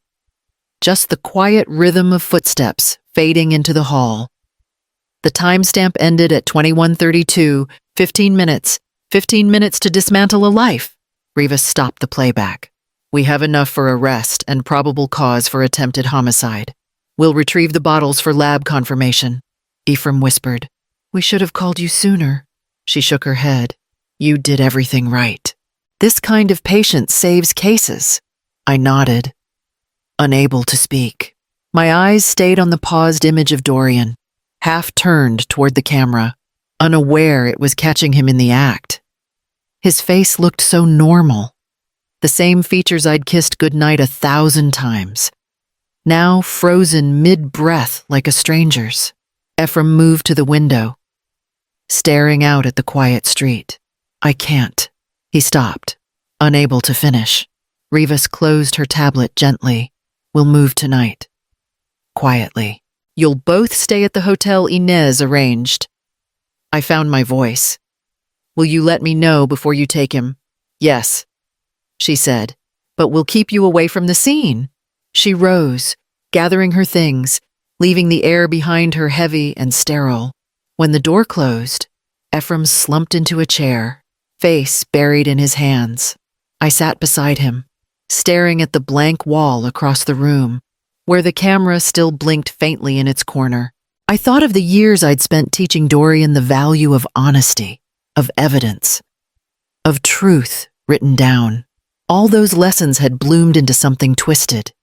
Speaker 1: just the quiet rhythm of footsteps fading into the hall. The timestamp ended at 21:32, 15 minutes, 15 minutes to dismantle a life. Rivas stopped the playback. We have enough for arrest and probable cause for attempted homicide. We'll retrieve the bottles for lab confirmation. Ephraim whispered. We should have called you sooner. She shook her head. You did everything right. This kind of patient saves cases. I nodded, unable to speak. My eyes stayed on the paused image of Dorian, half turned toward the camera, unaware it was catching him in the act. His face looked so normal, the same features I'd kissed goodnight 1,000 times, now frozen mid-breath like a stranger's. Ephraim moved to the window, staring out at the quiet street. I can't. He stopped, unable to finish. Rivas closed her tablet gently. We'll move tonight. Quietly. You'll both stay at the hotel Inez arranged. I found my voice. Will you let me know before you take him? Yes, she said, but we'll keep you away from the scene. She rose, gathering her things, leaving the air behind her heavy and sterile. When the door closed, Ephraim slumped into a chair, face buried in his hands. I sat beside him, staring at the blank wall across the room, where the camera still blinked faintly in its corner. I thought of the years I'd spent teaching Dorian the value of honesty, of evidence, of truth written down. All those lessons had bloomed into something twisted,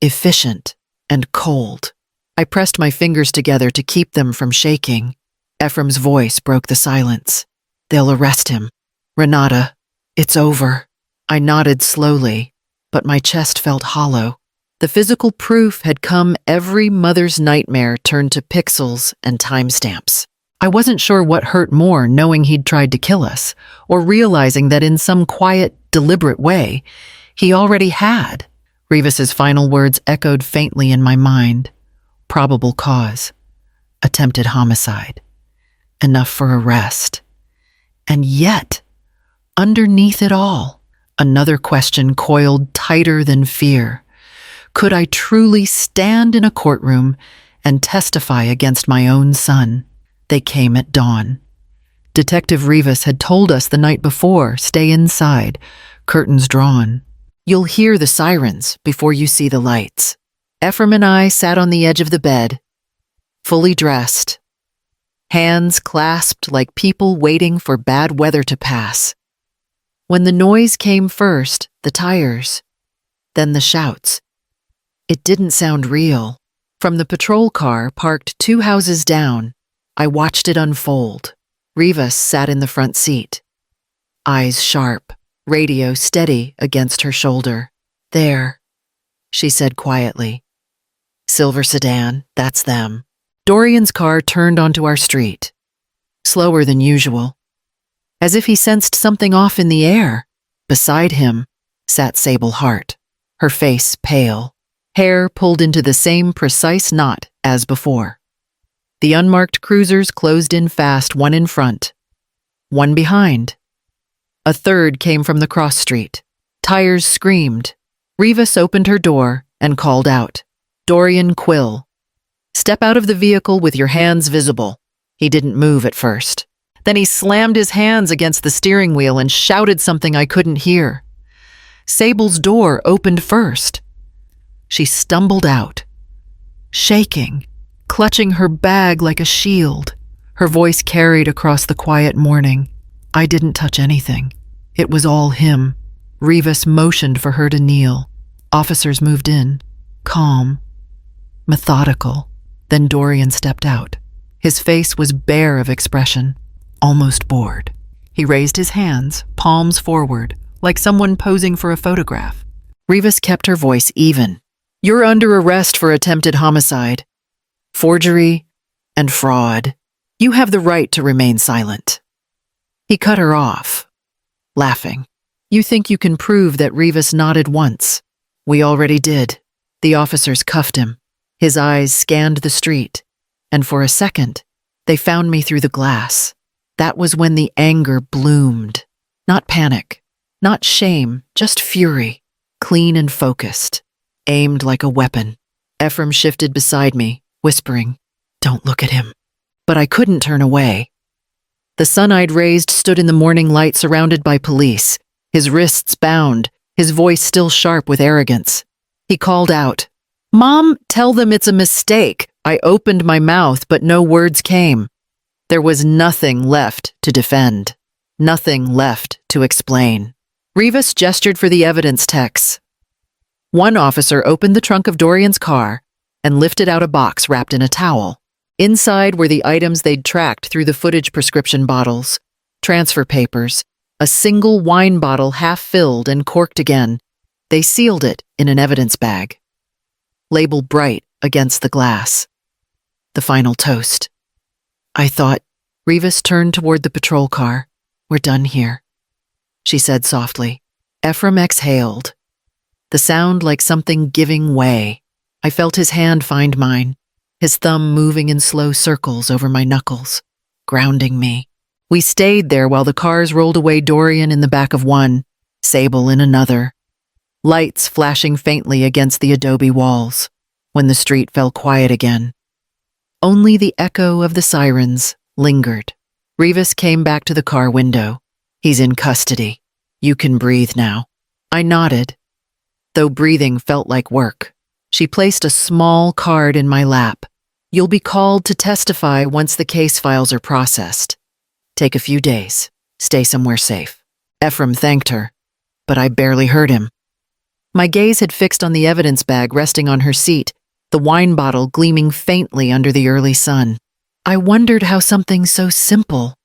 Speaker 1: efficient, and cold. I pressed my fingers together to keep them from shaking. Ephraim's voice broke the silence. They'll arrest him. Renata, it's over. I nodded slowly, but my chest felt hollow. The physical proof had come. Every mother's nightmare turned to pixels and timestamps. I wasn't sure what hurt more, knowing he'd tried to kill us, or realizing that in some quiet, deliberate way, he already had. Rivas's final words echoed faintly in my mind. Probable cause. Attempted homicide. Enough for arrest. And yet, underneath it all, another question coiled tighter than fear. Could I truly stand in a courtroom and testify against my own son? They came at dawn. Detective Rivas had told us the night before, stay inside, curtains drawn. You'll hear the sirens before you see the lights. Ephraim and I sat on the edge of the bed, fully dressed, hands clasped like people waiting for bad weather to pass. When the noise came first, the tires, then the shouts. It didn't sound real. From the patrol car parked 2 houses down, I watched it unfold. Rivas sat in the front seat, eyes sharp, radio steady against her shoulder. There, she said quietly. Silver sedan, that's them. Dorian's car turned onto our street, slower than usual, as if he sensed something off in the air. Beside him sat Sable Hart, her face pale, hair pulled into the same precise knot as before. The unmarked cruisers closed in fast, one in front, one behind. A third came from the cross street. Tires screamed. Rivas opened her door and called out, Dorian Quill. Step out of the vehicle with your hands visible. He didn't move at first. Then he slammed his hands against the steering wheel and shouted something I couldn't hear. Sable's door opened first. She stumbled out, shaking, clutching her bag like a shield. Her voice carried across the quiet morning. I didn't touch anything. It was all him. Rivas motioned for her to kneel. Officers moved in, calm, methodical. Then Dorian stepped out. His face was bare of expression, almost bored. He raised his hands, palms forward, like someone posing for a photograph. Rivas kept her voice even. You're under arrest for attempted homicide, forgery, and fraud. You have the right to remain silent. He cut her off, laughing. You think you can prove that Rivas nodded once? We already did. The officers cuffed him. His eyes scanned the street, and for a second, They found me through the glass. That was when the anger bloomed. Not panic, not shame, just fury, clean and focused, aimed like a weapon. Ephraim shifted beside me, whispering, "Don't look at him." But I couldn't turn away. The son I'd raised stood in the morning light surrounded by police, his wrists bound, his voice still sharp with arrogance. He called out, "Mom, tell them it's a mistake." I opened my mouth, but no words came. There was nothing left to defend, nothing left to explain. Rivas gestured for the evidence techs. One officer opened the trunk of Dorian's car and lifted out a box wrapped in a towel. Inside were the items they'd tracked through the footage: prescription bottles, transfer papers, a single wine bottle half filled and corked again. They sealed it in an evidence bag. Labeled bright against the glass. The final toast. I thought. Rivas turned toward the patrol car. "We're done here," she said softly. Ephraim exhaled. The sound like something giving way. I felt his hand find mine, his thumb moving in slow circles over my knuckles, grounding me. We stayed there while the cars rolled away, Dorian in the back of one, Sable in another. Lights flashing faintly against the adobe walls. When the street fell quiet again, only the echo of the sirens lingered. Rivas came back to the car window. "He's in custody. You can breathe now." I nodded, though breathing felt like work. She placed a small card in my lap. "You'll be called to testify once the case files are processed. Take a few days. Stay somewhere safe." Ephraim thanked her, but I barely heard him. My gaze had fixed on the evidence bag resting on her seat, the wine bottle gleaming faintly under the early sun. I wondered how something so simple,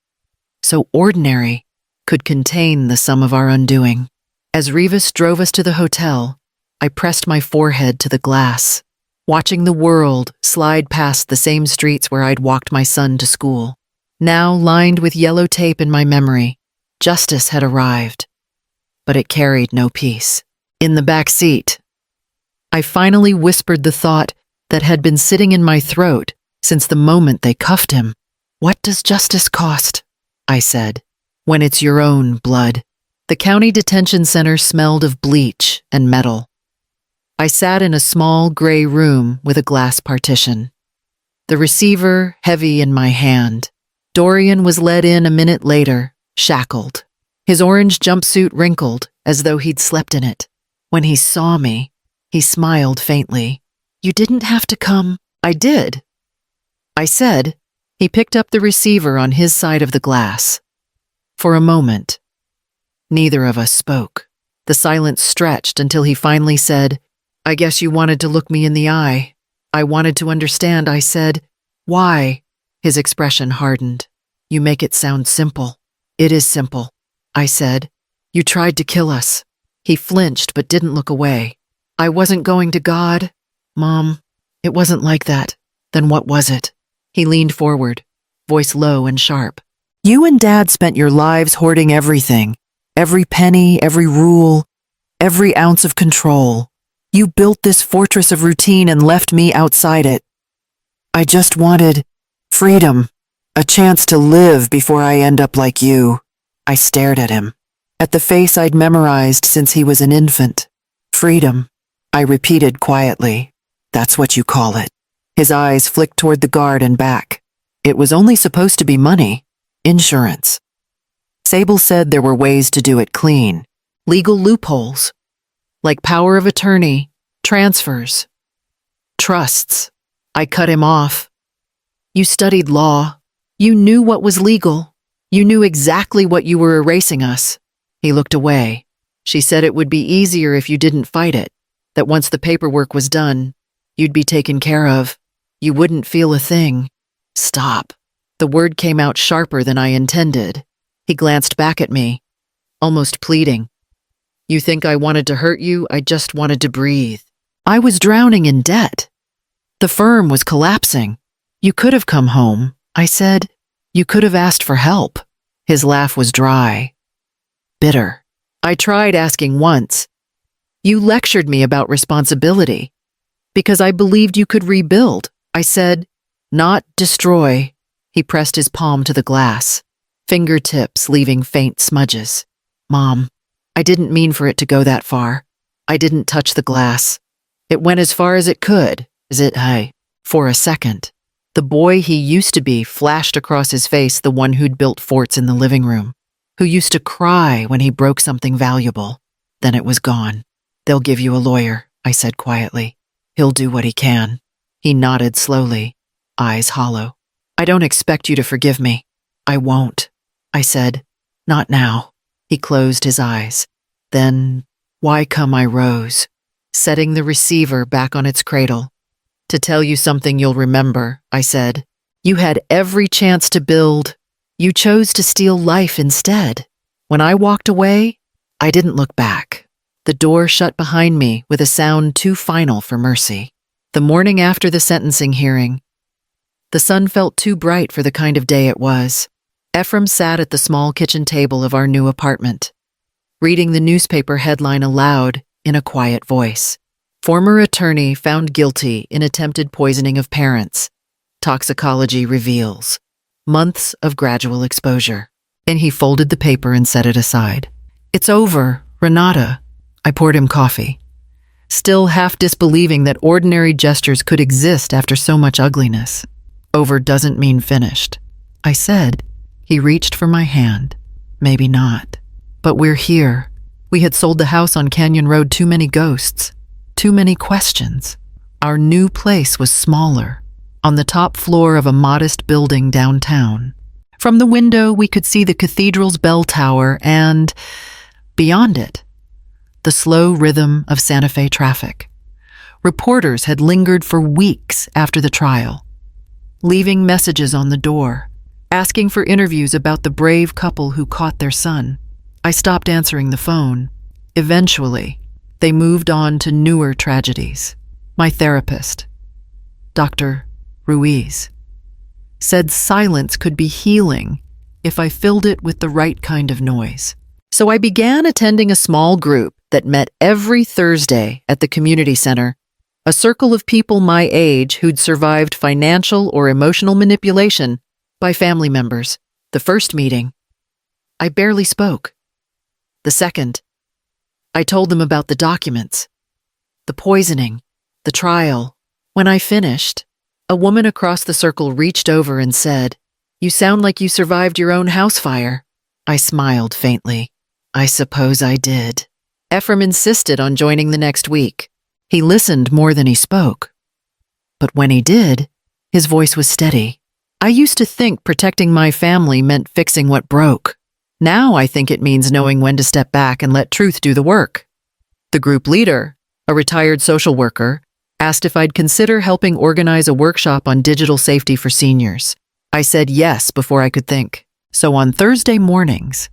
Speaker 1: so ordinary, could contain the sum of our undoing. As Rivas drove us to the hotel, I pressed my forehead to the glass, watching the world slide past the same streets where I'd walked my son to school. Now lined with yellow tape in my memory, justice had arrived, but it carried no peace. In the back seat, I finally whispered the thought that had been sitting in my throat since the moment they cuffed him. "What does justice cost?" I said. "When it's your own blood." The county detention center smelled of bleach and metal. I sat in a small gray room with a glass partition. The receiver heavy in my hand. Dorian was led in a minute later, shackled. His orange jumpsuit wrinkled as though he'd slept in it. When he saw me, he smiled faintly. "You didn't have to come." "I did," I said. He picked up the receiver on his side of the glass. For a moment, neither of us spoke. The silence stretched until he finally said, "I guess you wanted to look me in the eye." I wanted to understand. I said, "Why?" His expression hardened. "You make it sound simple." "It is simple," I said. "You tried to kill us." He flinched but didn't look away. "I wasn't going to God, Mom. It wasn't like that." "Then what was it?" He leaned forward, voice low and sharp. "You and Dad spent your lives hoarding everything. Every penny, every rule, every ounce of control. You built this fortress of routine and left me outside it. I just wanted freedom, a chance to live before I end up like you." I stared at him, at the face I'd memorized since he was an infant. "Freedom," I repeated quietly. "That's what you call it." His eyes flicked toward the guard and back. It was only supposed to be money, insurance. Sable said there were ways to do it clean, legal loopholes, like power of attorney, transfers, trusts. I cut him off. "You studied law. You knew what was legal. You knew exactly what you were erasing us." He looked away. "She said it would be easier if you didn't fight it, that once the paperwork was done, you'd be taken care of. You wouldn't feel a thing." "Stop." The word came out sharper than I intended. He glanced back at me, almost pleading. "You think I wanted to hurt you? I just wanted to breathe. I was drowning in debt. The firm was collapsing. You could have come home," I said. "You could have asked for help." His laugh was dry, bitter. I tried asking once. "You lectured me about responsibility because I believed you could rebuild." I said, "Not destroy." He pressed his palm to the glass, fingertips leaving faint smudges. Mom, I didn't mean for it to go that far. I didn't touch the glass. It went as far as it could, for a second. The boy he used to be flashed across his face, the one who'd built forts in the living room, who used to cry when he broke something valuable. Then it was gone. They'll give you a lawyer, I said quietly. He'll do what he can. He nodded slowly, eyes hollow. I don't expect you to forgive me. I won't, I said. Not now. He closed his eyes. Then, why come I rose, setting the receiver back on its cradle. To tell you something you'll remember, I said. You had every chance to build. You chose to steal life instead. When I walked away, I didn't look back. The door shut behind me with a sound too final for mercy. The morning after the sentencing hearing, the sun felt too bright for the kind of day it was. Ephraim sat at the small kitchen table of our new apartment, reading the newspaper headline aloud in a quiet voice. Former attorney found guilty in attempted poisoning of parents. Toxicology reveals. Months of gradual exposure. And he folded the paper and set it aside. It's over, Renata. I poured him coffee, still half disbelieving that ordinary gestures could exist after so much ugliness. Over doesn't mean finished, I said. He reached for my hand. Maybe not. But we're here. We had sold the house on Canyon Road. Too many ghosts. Too many questions. Our new place was smaller, on the top floor of a modest building downtown. From the window, we could see the cathedral's bell tower and, beyond it, the slow rhythm of Santa Fe traffic. Reporters had lingered for weeks after the trial, leaving messages on the door, asking for interviews about the brave couple who caught their son. I stopped answering the phone. Eventually, they moved on to newer tragedies. My therapist, Dr. Ruiz, said silence could be healing if I filled it with the right kind of noise. So I began attending a small group that met every Thursday at the community center, a circle of people my age who'd survived financial or emotional manipulation by family members. The first meeting, I barely spoke. The second, I told them about the documents, the poisoning, the trial. When I finished, a woman across the circle reached over and said, "You sound like you survived your own house fire." I smiled faintly. I suppose I did. Ephraim insisted on joining the next week. He listened more than he spoke. But when he did, his voice was steady. I used to think protecting my family meant fixing what broke. Now I think it means knowing when to step back and let truth do the work. The group leader, a retired social worker, asked if I'd consider helping organize a workshop on digital safety for seniors. I said yes before I could think. So on Thursday mornings,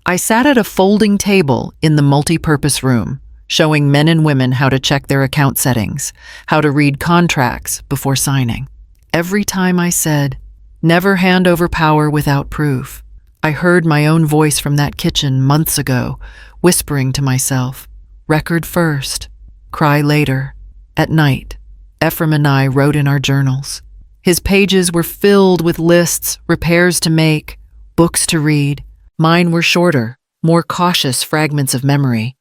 Speaker 1: I sat at a folding table in the multi-purpose room, showing men and women how to check their account settings, how to read contracts before signing. Every time I said, "Never hand over power without proof," I heard my own voice from that kitchen months ago, whispering to myself, "Record first, cry later." At night, Ephraim and I wrote in our journals. His pages were filled with lists, repairs to make, books to read. Mine were shorter, more cautious fragments of memory.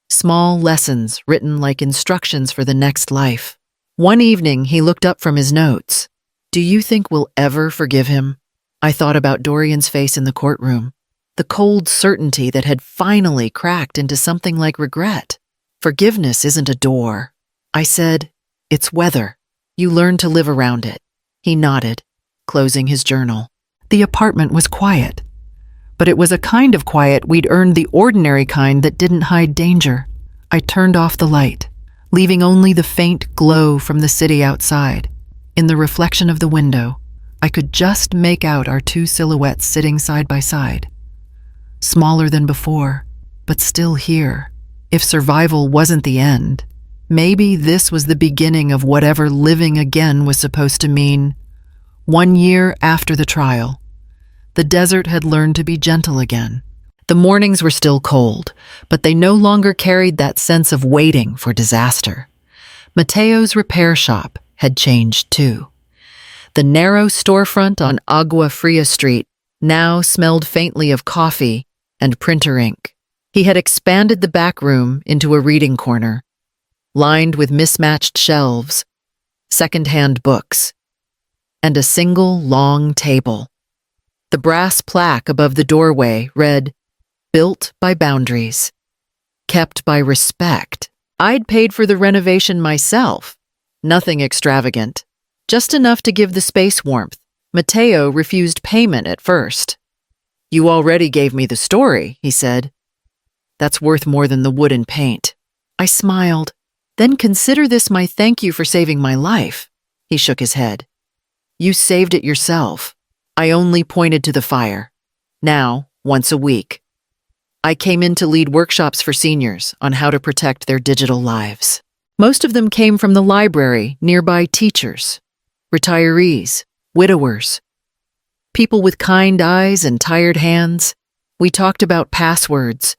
Speaker 1: Small lessons written like instructions for the next life. One evening, he looked up from his notes. "Do you think we'll ever forgive him?" I thought about Dorian's face in the courtroom, the cold certainty that had finally cracked into something like regret. Forgiveness isn't a door. I said, "It's weather. You learn to live around it." He nodded, closing his journal. The apartment was quiet, but it was a kind of quiet we'd earned, the ordinary kind that didn't hide danger. I turned off the light, leaving only the faint glow from the city outside. In the reflection of the window, I could just make out our two silhouettes sitting side by side. Smaller than before, but still here. If survival wasn't the end, maybe this was the beginning of whatever living again was supposed to mean. 1 year after the trial, the desert had learned to be gentle again. The mornings were still cold, but they no longer carried that sense of waiting for disaster. Mateo's repair shop had changed too. The narrow storefront on Agua Fria Street now smelled faintly of coffee and printer ink. He had expanded the back room into a reading corner, lined with mismatched shelves, second-hand books, and a single long table. The brass plaque above the doorway read, "Built by boundaries, kept by respect." I'd paid for the renovation myself. Nothing extravagant, just enough to give the space warmth. Mateo refused payment at first. "You already gave me the story," he said. "That's worth more than the wood and paint." I smiled. "Then consider this my thank you for saving my life." He shook his head. "You saved it yourself." I only pointed to the fire. Now, once a week. I came in to lead workshops for seniors on how to protect their digital lives. Most of them came from the library, nearby teachers, retirees, widowers, people with kind eyes and tired hands. We talked about passwords,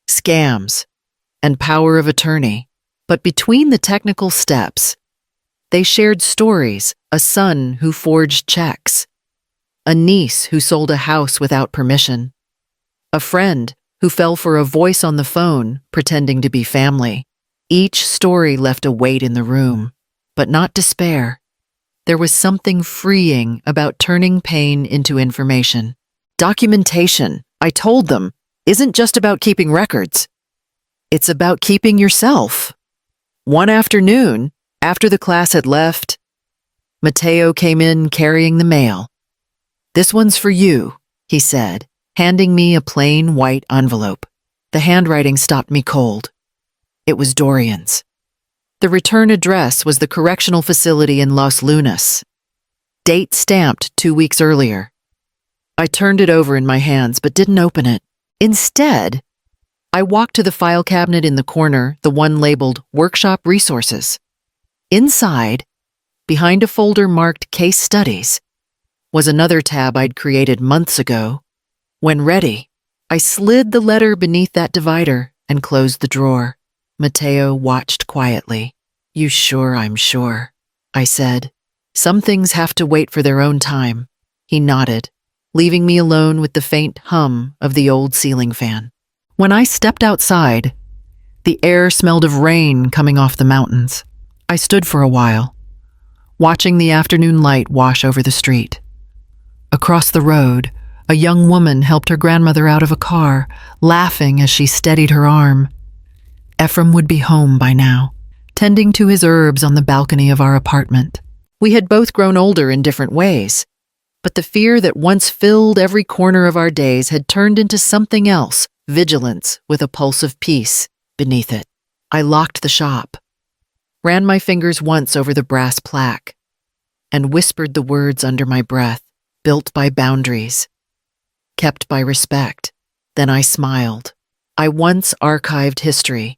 Speaker 1: scams, and power of attorney. But between the technical steps, they shared stories: a son who forged checks, a niece who sold a house without permission, a friend who fell for a voice on the phone pretending to be family. Each story left a weight in the room, but not despair. There was something freeing about turning pain into information. Documentation, I told them, isn't just about keeping records. It's about keeping yourself. One afternoon, after the class had left, Mateo came in carrying the mail. "This one's for you," he said, handing me a plain white envelope. The handwriting stopped me cold. It was Dorian's. The return address was the correctional facility in Los Lunas. Date stamped 2 weeks earlier. I turned it over in my hands but didn't open it. Instead, I walked to the file cabinet in the corner, the one labeled Workshop Resources. Inside, behind a folder marked Case Studies, was another tab I'd created months ago. When ready, I slid the letter beneath that divider and closed the drawer. Mateo watched quietly. "You sure I'm sure?" I said. "Some things have to wait for their own time." He nodded, leaving me alone with the faint hum of the old ceiling fan. When I stepped outside, the air smelled of rain coming off the mountains. I stood for a while, watching the afternoon light wash over the street. Across the road, a young woman helped her grandmother out of a car, laughing as she steadied her arm. Ephraim would be home by now, tending to his herbs on the balcony of our apartment. We had both grown older in different ways, but the fear that once filled every corner of our days had turned into something else, vigilance with a pulse of peace beneath it. I locked the shop, ran my fingers once over the brass plaque, and whispered the words under my breath: "Built by boundaries, kept by respect." Then I smiled. I once archived history.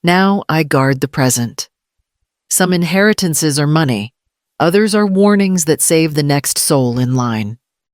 Speaker 1: Now I guard the present. Some inheritances are money, others are warnings that save the next soul in line.